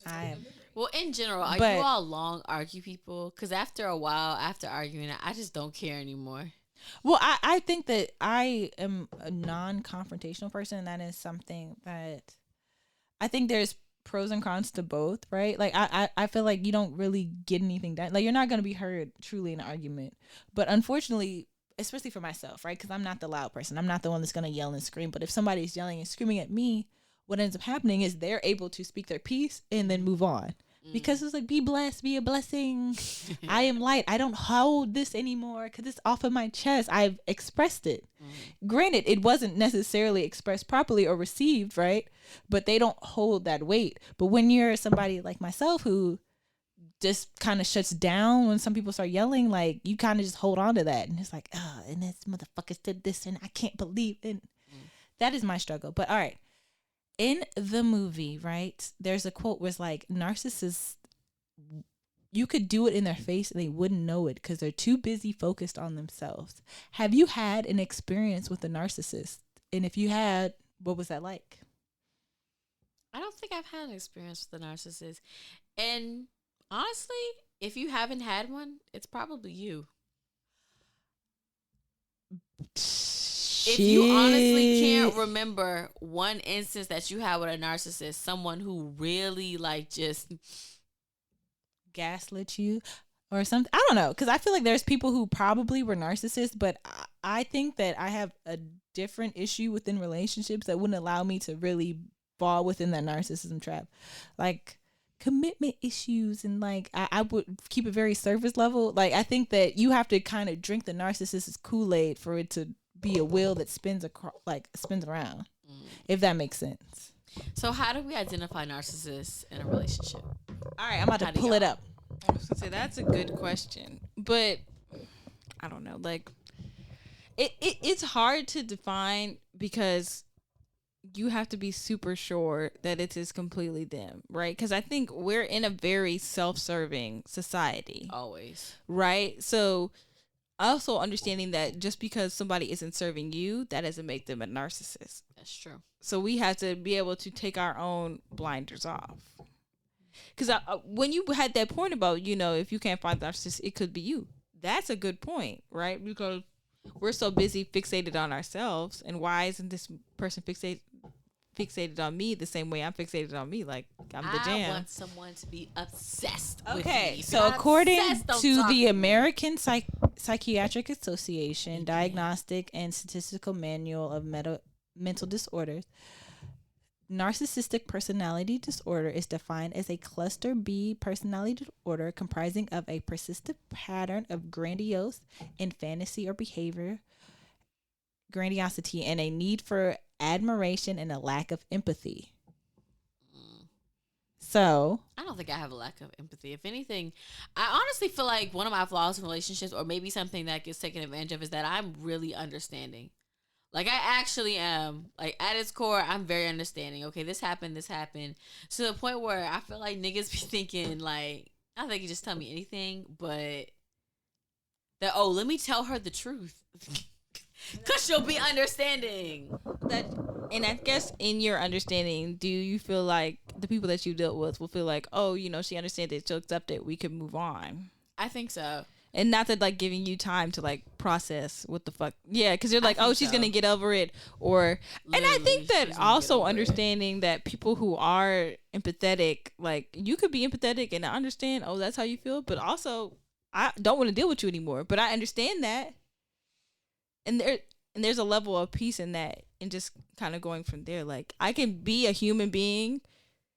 I am. Well, in general, are you all long argue people? Because after a while, after arguing, I just don't care anymore. Well, I think that I am a non-confrontational person. That is something that I think there's pros and cons to both, right? Like I feel like you don't really get anything done. Like you're not going to be heard truly in an argument. But unfortunately, especially for myself, right? Because I'm not the loud person. I'm not the one that's going to yell and scream. But if somebody's yelling and screaming at me, what ends up happening is they're able to speak their piece and then move on. Because it's like, be blessed, be a blessing. I am light. I don't hold this anymore because it's off of my chest. I've expressed it. Granted, it wasn't necessarily expressed properly or received, right? But they don't hold that weight. But when you're somebody like myself who just kind of shuts down when some people start yelling, like you kind of just hold on to that. And it's like, and this motherfucker did this and I can't believe it. That is my struggle. But all right. In the movie, right, there's a quote where it's like, narcissists, you could do it in their face and they wouldn't know it because they're too busy focused on themselves. Have you had an experience with a narcissist? And if you had, what was that like? I don't think I've had an experience with a narcissist. And honestly, if you haven't had one, it's probably you. If you honestly can't remember one instance that you had with a narcissist, someone who really like just gaslit you or something, I don't know, because I feel like there's people who probably were narcissists, but I think that I have a different issue within relationships that wouldn't allow me to really fall within that narcissism trap, like commitment issues, and like I would keep it very surface level. Like I think that you have to kind of drink the narcissist's Kool-Aid for it to be a wheel that spins around, if that makes sense. So how do we identify narcissists in a relationship? All right, I'm about to pull it up. I was gonna say that's a good question, but I don't know. Like, it's hard to define because you have to be super sure that it is completely them, right? Because I think we're in a very self-serving society, always, right? So also understanding that just because somebody isn't serving you, that doesn't make them a narcissist. That's true. So we have to be able to take our own blinders off. Because when you had that point about, if you can't find the narcissist, it could be you. That's a good point, right? Because we're so busy fixated on ourselves, and why isn't this person fixated on me the same way I'm fixated on me? Like, I'm the jam. I want someone to be obsessed with me. Okay, so according to the American Psychiatric Association Diagnostic and Statistical Manual of Mental Disorders, narcissistic personality disorder is defined as a cluster B personality disorder comprising of a persistent pattern of grandiose in fantasy or behavior, grandiosity, and a need for admiration and a lack of empathy. So I don't think I have a lack of empathy. If anything, I honestly feel like one of my flaws in relationships, or maybe something that gets taken advantage of, is that I'm really understanding. Like, I actually am. Like, at its core, I'm very understanding. Okay, this happened. To the point where I feel like niggas be thinking, like, I don't think you just tell me anything, but that, let me tell her the truth. Because she'll be understanding. And I guess in your understanding, do you feel like the people that you dealt with will feel like, she understands it, she'll accept it, we can move on? I think so. And not that, like, giving you time to, like, process what the fuck. Yeah, because you're like, she's going to get over it. Or, and I think that also understanding that people who are empathetic, like, you could be empathetic and understand, that's how you feel. But also, I don't want to deal with you anymore. But I understand that. And there's a level of peace in that, and just kind of going from there. Like, I can be a human being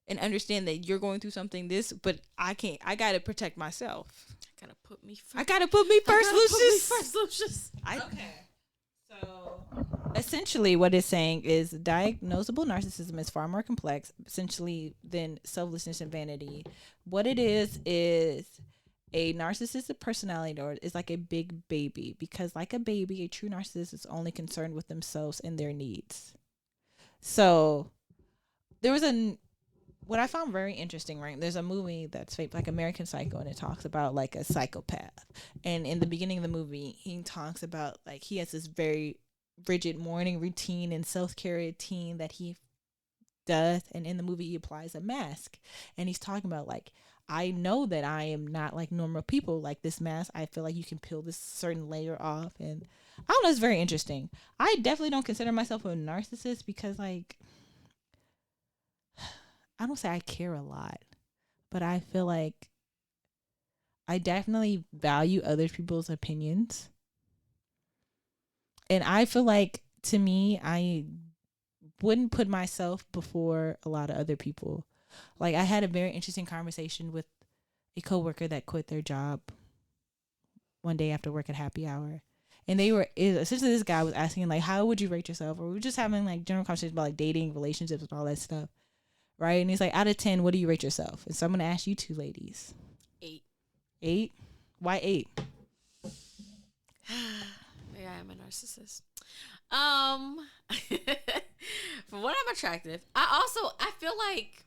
and understand that you're going through something but I can't. I got to protect myself. I gotta put me first, Lucius. Okay. So essentially what it's saying is diagnosable narcissism is far more complex, essentially, than selflessness and vanity. What it is a narcissistic personality disorder is like a big baby, because like a baby, a true narcissist is only concerned with themselves and their needs. So there was what I found very interesting, right? There's a movie that's like American Psycho, and it talks about like a psychopath. And in the beginning of the movie, he talks about like he has this very rigid morning routine and self-care routine that he does. And in the movie, he applies a mask. And he's talking about like, I know that I am not like normal people. Like this mask, I feel like you can peel this certain layer off. And I don't know, it's very interesting. I definitely don't consider myself a narcissist because like, I don't say I care a lot, but I feel like I definitely value other people's opinions. And I feel like, to me, I wouldn't put myself before a lot of other people. Like, I had a very interesting conversation with a coworker that quit their job one day after work at happy hour. And essentially this guy was asking, like, how would you rate yourself? Or we were just having, like, general conversations about, like, dating, relationships, and all that stuff. Right? And he's like, out of 10, what do you rate yourself? And so I'm going to ask you two ladies. 8. 8? Why 8? Maybe I am a narcissist. For one, I'm attractive. I feel like,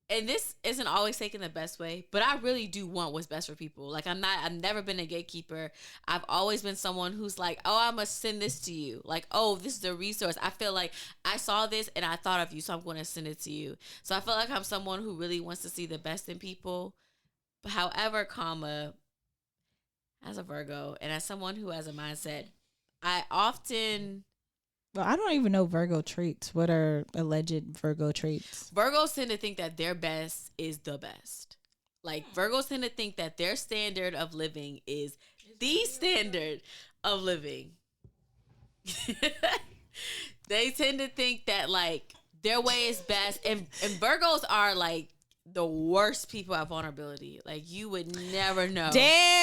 and this isn't always taken the best way, but I really do want what's best for people. Like, I've never been a gatekeeper. I've always been someone who's like, I'm going to send this to you. Like, this is a resource. I feel like I saw this and I thought of you, so I'm going to send it to you. So I feel like I'm someone who really wants to see the best in people. But however, as a Virgo and as someone who has a mindset, I often... Well, I don't even know Virgo traits. What are alleged Virgo traits? Virgos tend to think that their best is the best. Like, Virgos tend to think that their standard of living is the standard of living. They tend to think that, like, their way is best. And Virgos are, like, the worst people at vulnerability. Like, you would never know what's actually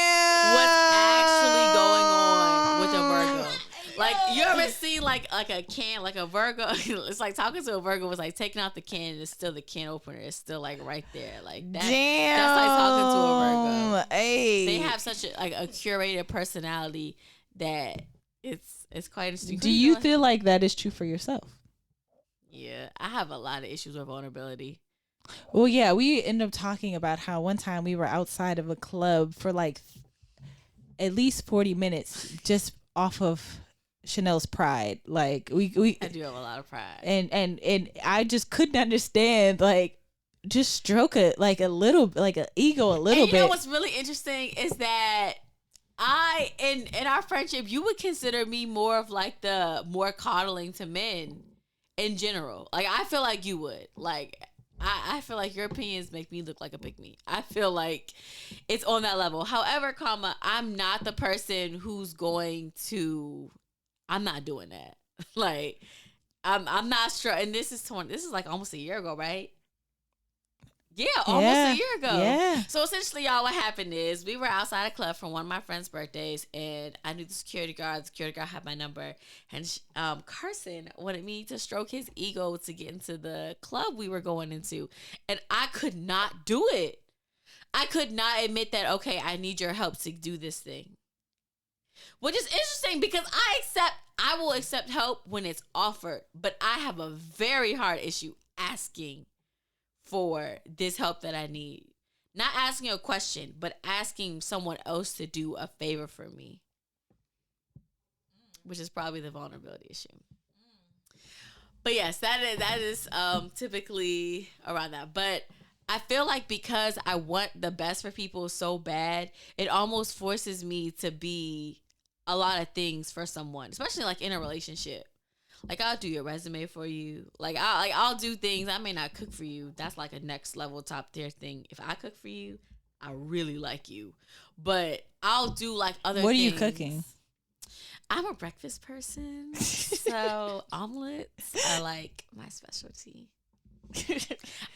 going on with a Virgo. Like, you ever seen like a can, like a Virgo? It's like talking to a Virgo was like taking out the can and it's still the can opener. It's still like right there. Like that. Damn. That's like talking to a Virgo. Hey. They have such a curated personality that it's quite interesting. Do you feel like that is true for yourself? Yeah, I have a lot of issues with vulnerability. Well, yeah, we end up talking about how one time we were outside of a club for like at least 40 minutes just off of Chanel's pride. Like we I do have a lot of pride. And I just couldn't understand, like, just stroke it like a little, like an ego a little and bit. You know what's really interesting is that in our friendship, you would consider me more of like the more coddling to men in general. Like I feel like you would. Like I feel like your opinions make me look like a pick-me. I feel like it's on that level. However, I'm not the person who's going to. I'm not doing that. Like I'm not sure. And this is like almost a year ago, right? Yeah, almost a year ago. Yeah. So essentially, y'all, what happened is we were outside a club for one of my friend's birthdays, and I knew the security guard. The security guard had my number, and Carson wanted me to stroke his ego to get into the club we were going into, and I could not do it. I could not admit that. Okay, I need your help to do this thing, which is interesting because I will accept help when it's offered, but I have a very hard issue asking for this help that I need. Not asking a question, but asking someone else to do a favor for me, which is probably the vulnerability issue. But yes, that is typically around that. But I feel like because I want the best for people so bad, it almost forces me to be a lot of things for someone, especially like in a relationship. Like I'll do your resume for you. I'll do things. I may not cook for you. That's like a next level top tier thing. If I cook for you, I really like you. But I'll do like other things. What are you cooking? I'm a breakfast person. So omelets are like my specialty.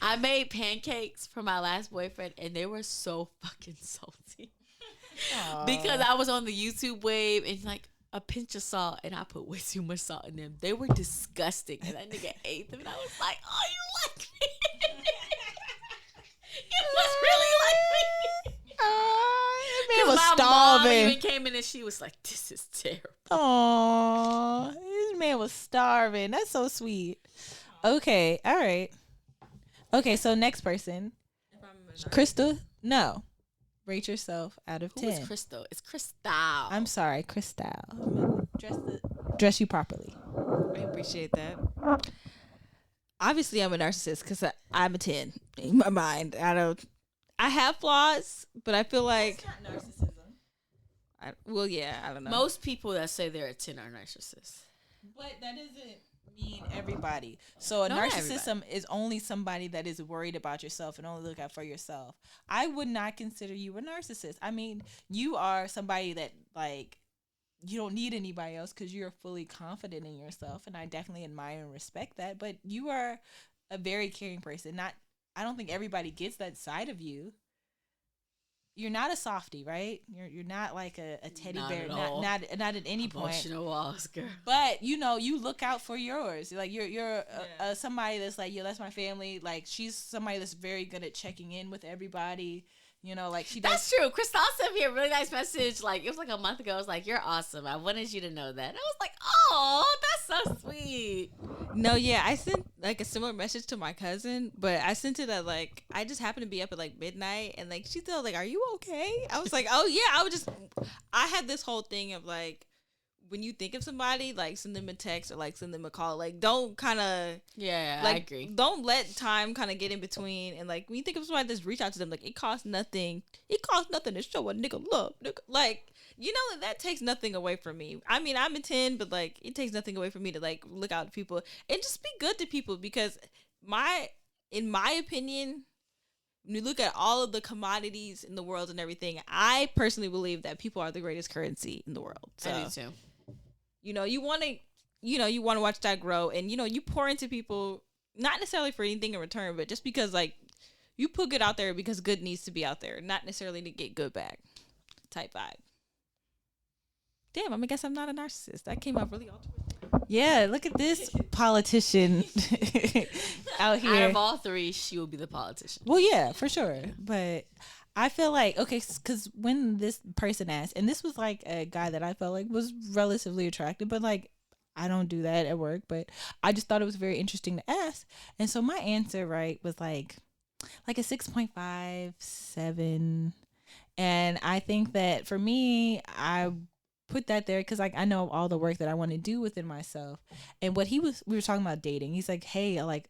I made pancakes for my last boyfriend and they were so fucking salty. Because I was on the YouTube wave and like a pinch of salt, and I put way too much salt in them. They were disgusting, and that nigga ate them, and I was like, "Oh, you like me? You must really like me." That man was my starving. mom even came in, and she was like, "This is terrible." Oh, this man was starving. That's so sweet. Okay, all right. Okay, so next person, Krystal. No. Rate yourself out of 10. Who is Krystal? It's Krystal. I'm sorry, Krystal. Dress you properly. I appreciate that. Obviously, I'm a narcissist because I'm a 10 in my mind. I have flaws, but I feel like It's not narcissism. I don't know. Most people that say they're a 10 are narcissists. But that doesn't mean everybody. So a Not narcissism is only somebody that is worried about yourself and only look out for yourself. I would not consider you a narcissist. I mean, you are somebody that like you don't need anybody else because you're fully confident in yourself, and I definitely admire and respect that. But you are a very caring person. I don't think everybody gets that side of you. You're not a softie, right? You're not like a teddy Not bear. at all. Not at any point. Emotional walls, girl. But you look out for yours. Like you're somebody that's like, yo, that's my family. Like she's somebody that's very good at checking in with everybody. You know, like she does. That's true. Krystal sent me a really nice message. Like it was like a month ago. I was like, "You're awesome. I wanted you to know that." And I was like, "Oh, that's so sweet." No, yeah, I sent like a similar message to my cousin, but I sent it at like I just happened to be up at like midnight, and like she still like, "Are you okay?" I was like, "Oh yeah." I had this whole thing of like, when you think of somebody, like send them a text or like send them a call. Like don't kind of I agree. Don't let time kind of get in between. And like when you think of somebody, just reach out to them. Like it costs nothing. It costs nothing to show a nigga love. Like you know that takes nothing away from me. I mean I'm a 10, but like it takes nothing away from me to like look out to people and just be good to people because in my opinion, when you look at all of the commodities in the world and everything, I personally believe that people are the greatest currency in the world. So, I do too. You want to watch that grow, and you pour into people not necessarily for anything in return, but just because like you put good out there because good needs to be out there, not necessarily to get good back type vibe. Damn, I guess I'm not a narcissist. That came out really alternate. Yeah, look at this politician out here. Out of all three, she will be the politician. Well, yeah, for sure. But I feel like, okay, because when this person asked, and this was like a guy that I felt like was relatively attractive, but like I don't do that at work, but I just thought it was very interesting to ask. And so my answer, right, was like a 6.5, 7. And I think that for me, I put that there because like I know all the work that I want to do within myself. And we were talking about dating. He's like, hey, like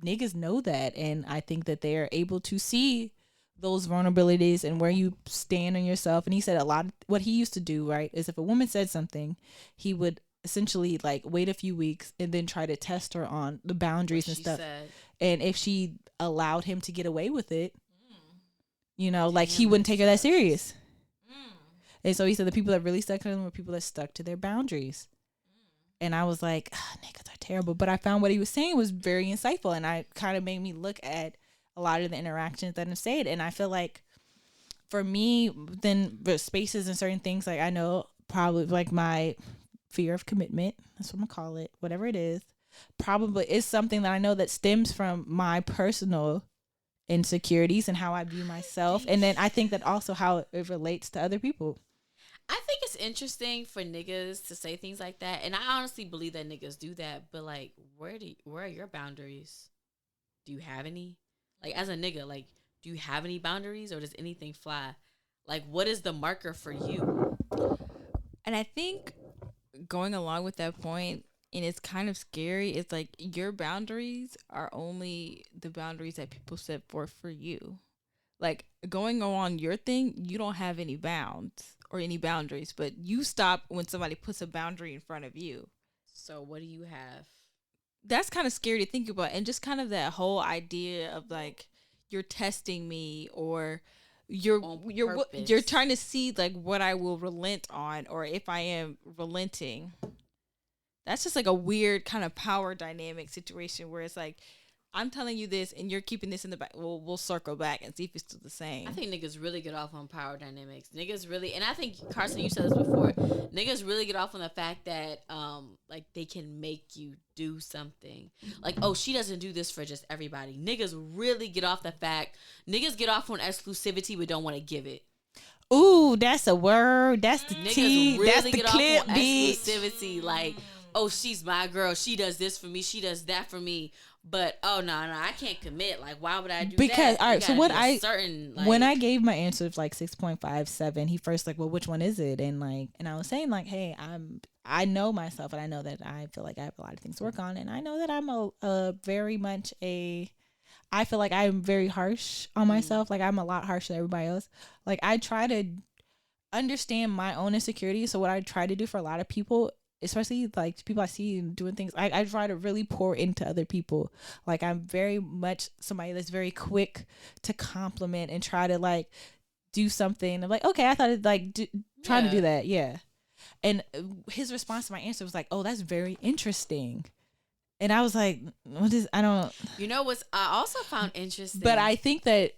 niggas know that, and I think that they are able to see those vulnerabilities and where you stand on yourself. And he said a lot of what he used to do, right, is if a woman said something, he would essentially like wait a few weeks and then try to test her on the boundaries and stuff. Said. And if she allowed him to get away with it, you know, like he wouldn't take her that serious. And so he said the people that really stuck to them were people that stuck to their boundaries. And I was like, niggas are terrible. But I found what he was saying was very insightful. And I kind of made me look at a lot of the interactions that I've said. And I feel like for me, then the spaces and certain things, like I know probably like my fear of commitment, that's what I'm going to call it, whatever it is, probably is something that I know that stems from my personal insecurities and how I view myself. And then I think that also how it relates to other people. I think it's interesting for niggas to say things like that, and I honestly believe that niggas do that. But like, where are your boundaries? Do you have any? Like, as a nigga, like, do you have any boundaries, or does anything fly? Like, what is the marker for you? And I think going along with that point, and it's kind of scary, it's like your boundaries are only the boundaries that people set forth for you. Like, going on your thing, you don't have any bounds or any boundaries, but you stop when somebody puts a boundary in front of you. So what do you have? That's kind of scary to think about. And just kind of that whole idea of like, you're testing me, or you're trying to see like what I will relent on, or if I am relenting. That's just like a weird kind of power dynamic situation where it's like, I'm telling you this and you're keeping this in the back. We'll circle back and see if it's still the same. I think niggas really get off on power dynamics. Niggas really, and I think, Carson, you said this before, niggas really get off on the fact that like they can make you do something. Like, oh, she doesn't do this for just everybody. Niggas really get off the fact, niggas get off on exclusivity but don't want to give it. Ooh, that's a word. That's the niggas tea. Really that's the get clip, off on bitch. Exclusivity, like, oh, she's my girl. She does this for me. She does that for me. But no, I can't commit. Like, why would I do that? Because all right, so what when I gave my answer of like 6.57, he first like, well, which one is it? And I was saying like, hey, I know myself, and I know that I feel like I have a lot of things to work on, and I know that I'm a very much I feel like I'm very harsh on myself. Like, I'm a lot harsher than everybody else. Like, I try to understand my own insecurities. So what I try to do for a lot of people, especially like people I see doing things, I try to really pour into other people. Like, I'm very much somebody that's very quick to compliment and try to like do something. I'm like, okay, I thought it like trying to do that. Yeah. And his response to my answer was like, oh, that's very interesting. And I was like, what is, I don't. You know what I also found interesting? But I think that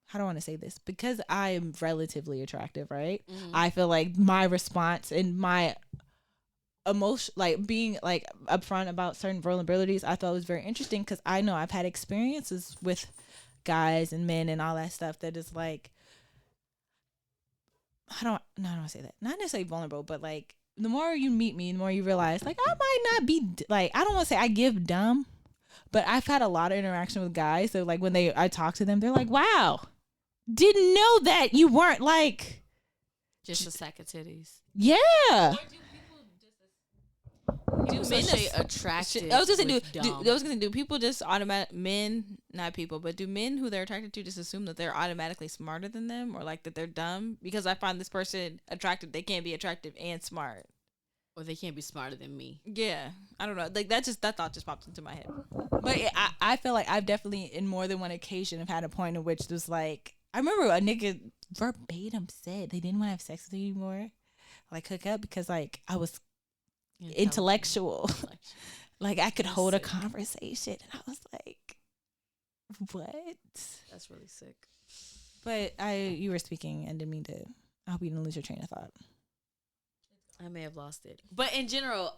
how do I want to say this? Because I am relatively attractive, right? Mm-hmm. I feel like my response and my emotion, like being like upfront about certain vulnerabilities, I thought was very interesting, because I know I've had experiences with guys and men and all that stuff that is like, I don't want to say that. Not necessarily vulnerable, but like, the more you meet me, the more you realize, like, I might not be, like, I don't want to say I give dumb, but I've had a lot of interaction with guys. So, like, when I talk to them, they're like, wow, didn't know that you weren't, like. Just a sack of titties. Yeah. Or do men say attracted? I was gonna say, do people just men, not people, but do men who they're attracted to just assume that they're automatically smarter than them, or like that they're dumb? Because I find this person attractive, they can't be attractive and smart, or they can't be smarter than me. Yeah, I don't know. Like, that thought just popped into my head. But I feel like I've definitely, in more than one occasion, have had a point in which it was like, I remember a nigga verbatim said they didn't want to have sex with me anymore, like hook up, because like I was intellectual. Like, I could hold a conversation, and I was like, what? That's really sick. But you were speaking and didn't mean to. I hope you didn't lose your train of thought. I may have lost it. But in general,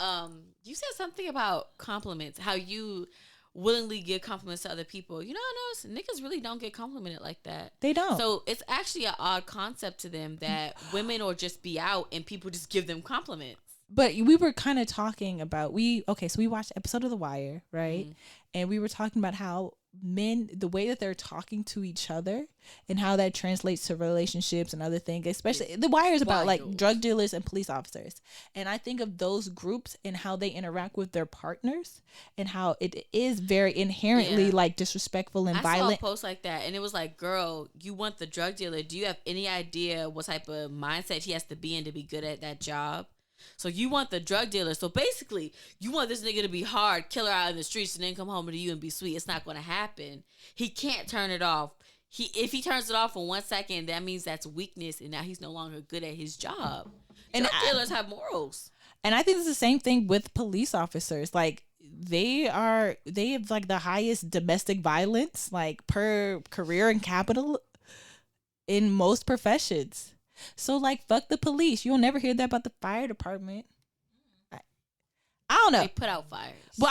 you said something about compliments, how you willingly give compliments to other people. You know, I notice niggas really don't get complimented like that. They don't. So it's actually an odd concept to them that women will just be out and people just give them compliments. But we were kind of talking about, so we watched an episode of The Wire, right? Mm-hmm. And we were talking about how men, the way that they're talking to each other and how that translates to relationships and other things, especially The Wire is about like drug dealers and police officers. And I think of those groups and how they interact with their partners and how it is very inherently like disrespectful and violent. I saw a post like that and it was like, girl, you want the drug dealer. Do you have any idea what type of mindset he has to be in to be good at that job? So you want the drug dealer. So basically, you want this nigga to be hard, kill her out in the streets, and then come home to you and be sweet. It's not going to happen. He can't turn it off. If he turns it off for 1 second, that mees that's weakness, and now he's no longer good at his job. Drug dealers have morals. And I think it's the same thing with police officers. Like, they have like the highest domestic violence, like per career and capital in most professions. So, like, fuck the police. You'll never hear that about the fire department. I don't know. They put out fires. But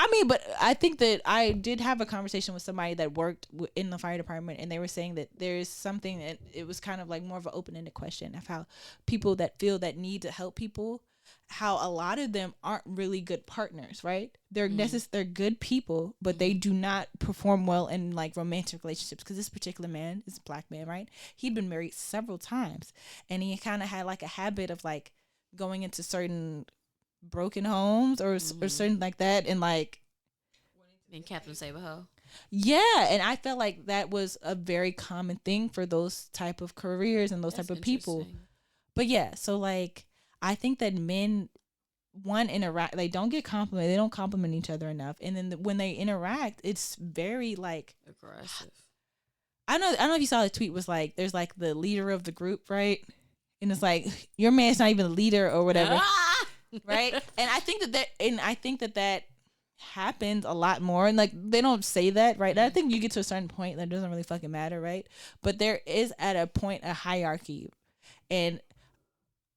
I think that I did have a conversation with somebody that worked in the fire department, and they were saying that there's something that it was kind of like more of an open-ended question of how people that feel that need to help people, how a lot of them aren't really good partners, right? They're they're good people, but they do not perform well in like romantic relationships. Because this particular man is a black man, right? He'd been married several times, and he kind of had like a habit of like going into certain broken homes or certain like that, and like and Captain Save a Hoe. Yeah, and I felt like that was a very common thing for those type of careers and those type of people. But yeah, so like I think that men interact, they don't get complimented, they don't compliment each other enough, and then when they interact, it's very like aggressive. I don't know if you saw the tweet was like there's like the leader of the group, right? And it's like your man's not even a leader or whatever. Right? And I think that happens a lot more, and like they don't say that, right? I think you get to a certain point that doesn't really fucking matter, right? But there is at a point a hierarchy, and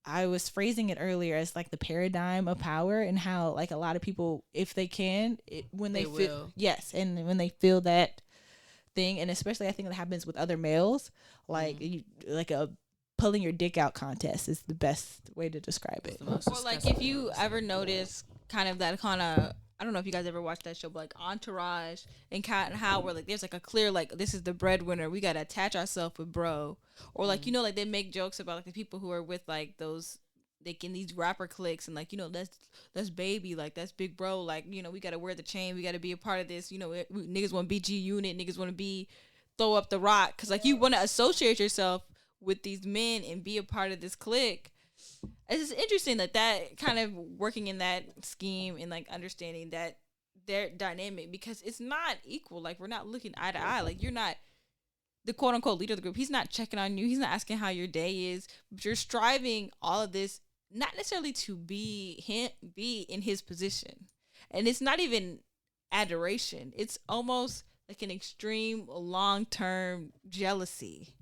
I was phrasing it earlier as like the paradigm of power, and how like a lot of people, if they can, when they feel and when they feel that thing, and especially I think that happens with other males, like like a pulling your dick out contest is the best way to describe it. Or like if you ever notice kind of that kind of, I don't know if you guys ever watched that show, but like Entourage and Cat and how where like there's like a clear like this is the breadwinner, we gotta attach ourselves with bro, or like you know like they make jokes about like the people who are with like those like in these rapper cliques and like you know that's baby, like that's big bro, like you know we gotta wear the chain, we gotta be a part of this, you know niggas want to be G Unit, niggas want to be throw up the rock, because like you want to associate yourself with these men and be a part of this clique. It's just interesting that kind of working in that scheme and like understanding that they're dynamic, because it's not equal. Like we're not looking eye to eye. Like you're not the quote unquote leader of the group. He's not checking on you. He's not asking how your day is. But you're striving all of this, not necessarily to be in his position. And it's not even adoration. It's almost like an extreme long-term jealousy.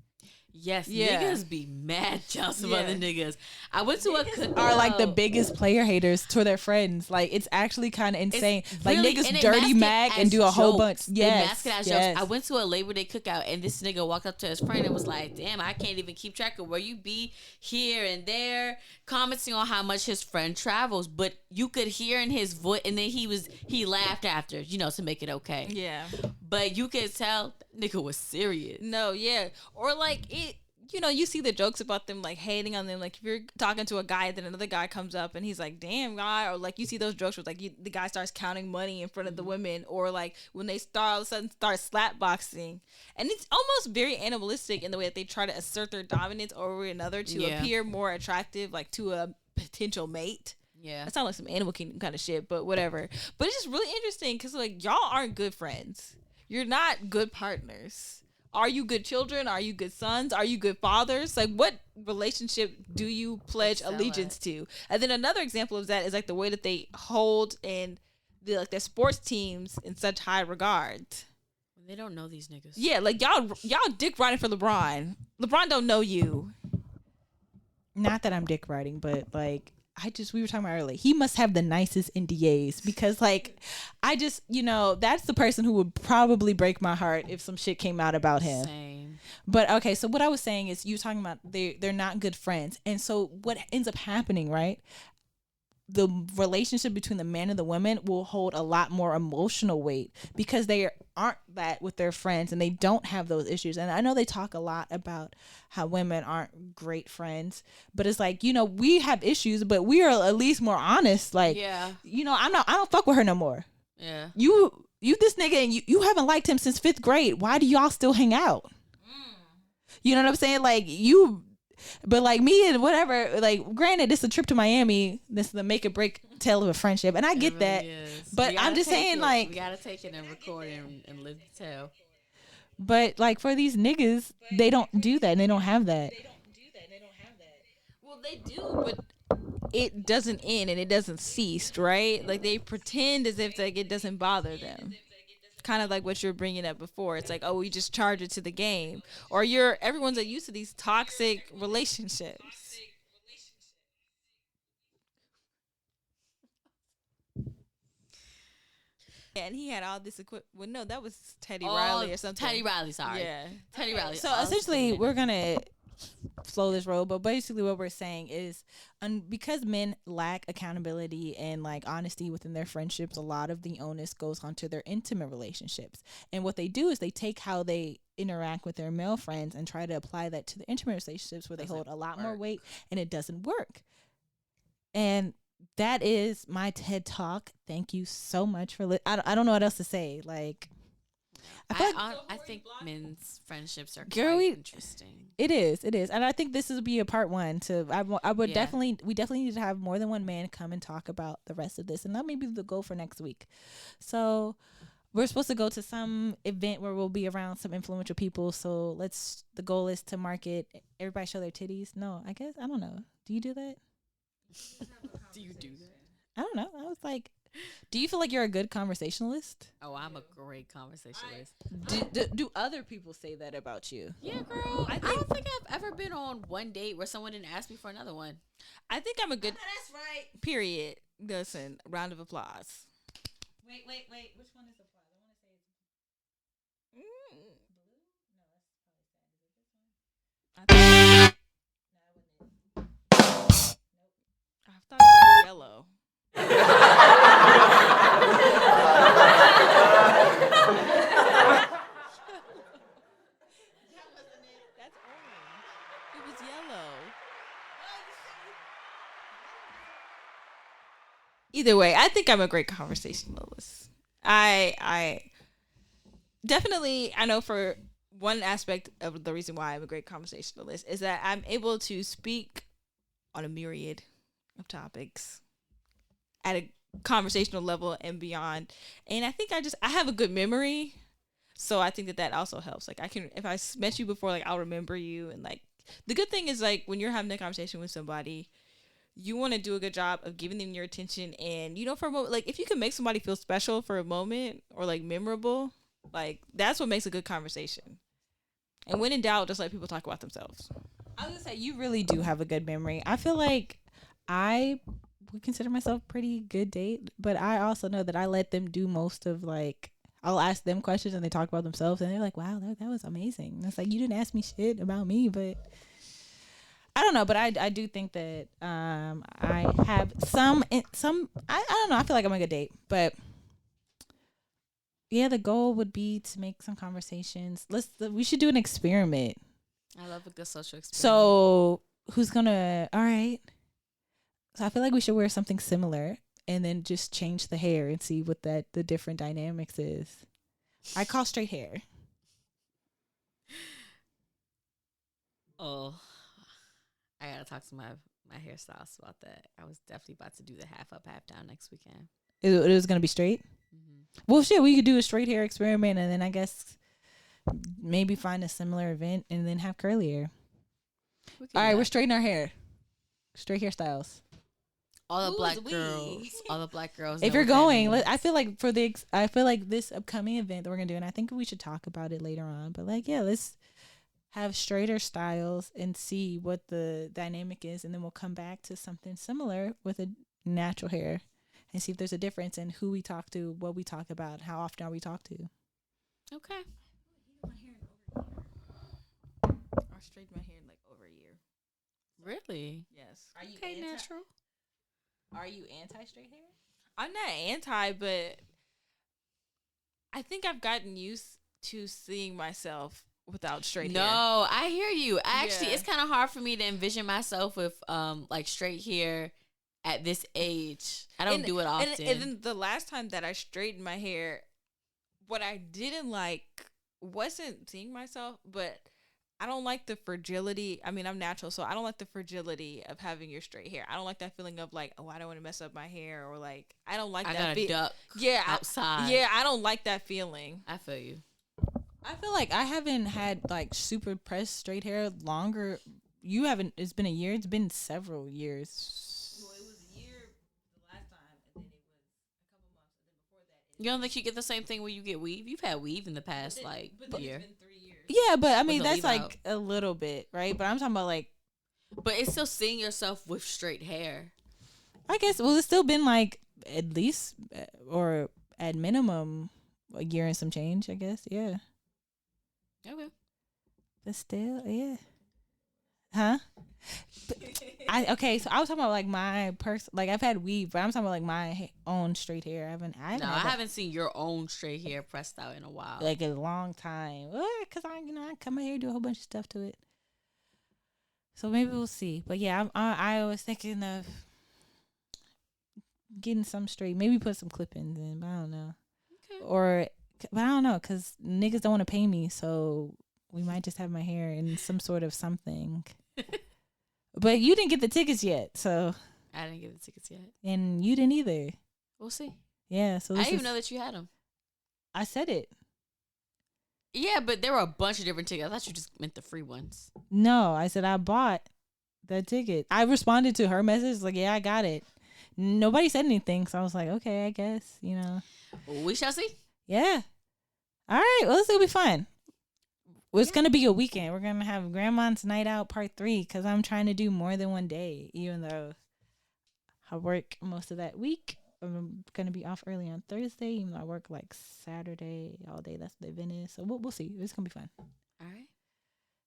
Yes, niggas be mad jealous of other niggas. I went to a cookout. Are like the biggest player haters to their friends. Like it's actually kind of insane. It's like really, niggas dirty Mac and do a whole bunch. Yes, jokes. I went to a Labor Day cookout and this nigga walked up to his friend and was like, "Damn, I can't even keep track of where you be here and there," commenting on how much his friend travels. But you could hear in his voice, and then he laughed after, you know, to make it okay. Yeah, but you could tell nigga was serious. No, yeah, or like it. You know, you see the jokes about them like hating on them. Like if you're talking to a guy, then another guy comes up and he's like, "Damn guy," or like you see those jokes where like the guy starts counting money in front of the women, or like when they all of a sudden start slap boxing, and it's almost very animalistic in the way that they try to assert their dominance over another to appear more attractive, like to a potential mate. Yeah, that sounds like some Animal Kingdom kind of shit, but whatever. But it's just really interesting because like y'all aren't good friends. You're not good partners. Are you good children? Are you good sons? Are you good fathers? Like, what relationship do you pledge allegiance to? And then another example of that is like the way that they hold and their sports teams in such high regard. They don't know these niggas. Yeah, like y'all dick riding for LeBron. LeBron don't know you. Not that I'm dick riding, but like we were talking about earlier, he must have the nicest NDAs, because like I just, you know, that's the person who would probably break my heart if some shit came out about him. Same. But okay, so what I was saying is you were talking about they're not good friends, and so what ends up happening, right? the relationship between the man and the woman will hold a lot more emotional weight because they aren't that with their friends and they don't have those issues. And I know they talk a lot about how women aren't great friends, but it's like, you know, we have issues, but we are at least more honest. Like, you know, I don't fuck with her no more. Yeah. You this nigga, and you haven't liked him since 5th grade. Why do y'all still hang out? You know what I'm saying? Like, but like me and whatever, like, granted, this is a trip to Miami. This is the make or break tale of a friendship. And I get really that. Is. But I'm just saying, like, we gotta take it and record and live the tale. But like, for these niggas, they don't do that and they don't have that. Well, they do, but it doesn't end and it doesn't cease, right? Like, they pretend as if like it doesn't bother them. Kind of like what you were bringing up before. It's like, oh, we just charge it to the game, or everyone's used to these toxic relationships. And he had all this equipment. Well, no, that was Teddy Riley or something. Teddy Riley, sorry. Yeah, Teddy Riley. So essentially, we're gonna slow this road, but basically what we're saying is, because men lack accountability and like honesty within their friendships, a lot of the onus goes onto their intimate relationships. And what they do is they take how they interact with their male friends and try to apply that to the intimate relationships, where they hold a lot more weight, and it doesn't work. And that is my TED Talk. Thank you so much for I don't know what else to say. Like, I think men's friendships are quite interesting. It is, and I think this will be a part 1. We definitely need to have more than one man come and talk about the rest of this, and that may be the goal for next week. So we're supposed to go to some event where we'll be around some influential people. So the goal is to market. Everybody show their titties. No, I guess I don't know. Do you do that? Do you do that? I don't know. I was like, do you feel like you're a good conversationalist? Oh, I'm a great conversationalist. Do other people say that about you? Yeah, girl. I don't think I've ever been on one date where someone didn't ask me for another one. I think I'm a good. That's right. Period. Listen, round of applause. Wait. Which one is applause? I want to say it's blue. No, that's probably sad. Is it this one? I thought it was yellow. That's orange. It was yellow. Either way, I think I'm a great conversationalist. I definitely, I know for one aspect of the reason why I'm a great conversationalist is that I'm able to speak on a myriad of topics at a conversational level and beyond. And I think I have a good memory. So I think that also helps. Like, if I met you before, like, I'll remember you. And like, the good thing is, like, when you're having a conversation with somebody, you want to do a good job of giving them your attention. And, you know, for a moment, like, if you can make somebody feel special for a moment or like memorable, like, that's what makes a good conversation. And when in doubt, just let people talk about themselves. I was gonna say, you really do have a good memory. I feel like I would consider myself a pretty good date, but I also know that I let them do most of, like, I'll ask them questions and they talk about themselves and they're like, wow, that was amazing. And it's like, you didn't ask me shit about me, but I don't know. But I do think that I have some, I don't know. I feel like I'm a good date, but yeah, the goal would be to make some conversations. We should do an experiment. I love a good social experiment. So who's gonna? All right. So I feel like we should wear something similar and then just change the hair and see what the different dynamics is. I call straight hair. Oh, I gotta talk to my hairstylist about that. I was definitely about to do the half up, half down next weekend. It was gonna be straight. Mm-hmm. Well, shit, we could do a straight hair experiment and then I guess maybe find a similar event and then have curly hair. All right, we're straightening our hair. Straight hairstyles. All the black girls. If you're going, I feel like this upcoming event that we're gonna do, and I think we should talk about it later on. But like, yeah, let's have straighter styles and see what the dynamic is, and then we'll come back to something similar with a natural hair, and see if there's a difference in who we talk to, what we talk about, how often are we talk to. Okay. I straightened my hair in like over a year. Really? Yes. Are you natural? Are you anti straight hair? I'm not anti, but I think I've gotten used to seeing myself without straight hair. No, I hear you. Actually, Yeah. it's kind of hard for me to envision myself with like straight hair at this age. I don't do it often. And then the last time that I straightened my hair, what I didn't like wasn't seeing myself, but I don't like the fragility. I mean, I'm natural, so I don't like the fragility of having your straight hair. I don't like that feeling of like, oh, I don't want to mess up my hair, or like, I don't like I that. got a duck outside. I don't like that feeling. I feel you. I feel like I haven't had like super pressed straight hair longer. You haven't. It's been a year. It's been several years. Well, it was a year the last time, and then it was a couple months, and then before that. You don't think you get the same thing when you get weave? You've had weave in the past But year. it's been 3 years. Yeah, but I mean With a that's leave like out. a little bit, right? But I'm talking about like, But it's still seeing yourself with straight hair. I guess. Well, it's still been like at least or at minimum a year and some change. I guess. Yeah. Okay. But still, yeah. Huh? Okay, so I was talking about like my like I've had weave, but I'm talking about like my own straight hair. I haven't No, had I that, haven't seen your own straight hair pressed out in a while. like a long time. Cause I cut my hair, do a whole bunch of stuff to it. So maybe we'll see. But yeah, I was thinking of getting some straight. Maybe put some clip-ins in, but I don't know. Okay. But I don't know, cause niggas don't want to pay me, so we might just have my hair in some sort of something. But you didn't get the tickets yet, so. I didn't get the tickets yet. And you didn't either. We'll see. Yeah, so I this didn't is, even know that you had them. I said it. Yeah, but there were a bunch of different tickets. I thought you just meant the free ones. No, I said I bought that ticket. I responded to her message like, yeah, I got it. Nobody said anything, so I was like, okay, I guess, you know. We shall see. Yeah. All right, well, this will be fun. Well, it's going to be a weekend. We're going to have Grandma's Night Out Part 3 because I'm trying to do more than one day, even though I work most of that week. I'm going to be off early on Thursday, even though I work like Saturday all day. That's what the event is. So we'll see. It's going to be fun. All right.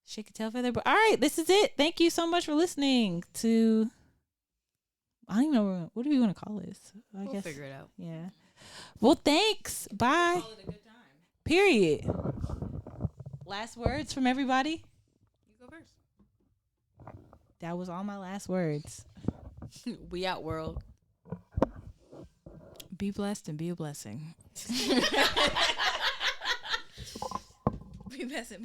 Shake a tail feather. But all right, this is it. Thank you so much for listening to, I don't even know, what do we want to call this? I We'll guess figure it out. Yeah. Well, thanks. Bye. Call it a good time. Period. Last words from everybody. You go first. That was all my last words. We out, world. Be blessed and be a blessing. Be blessed.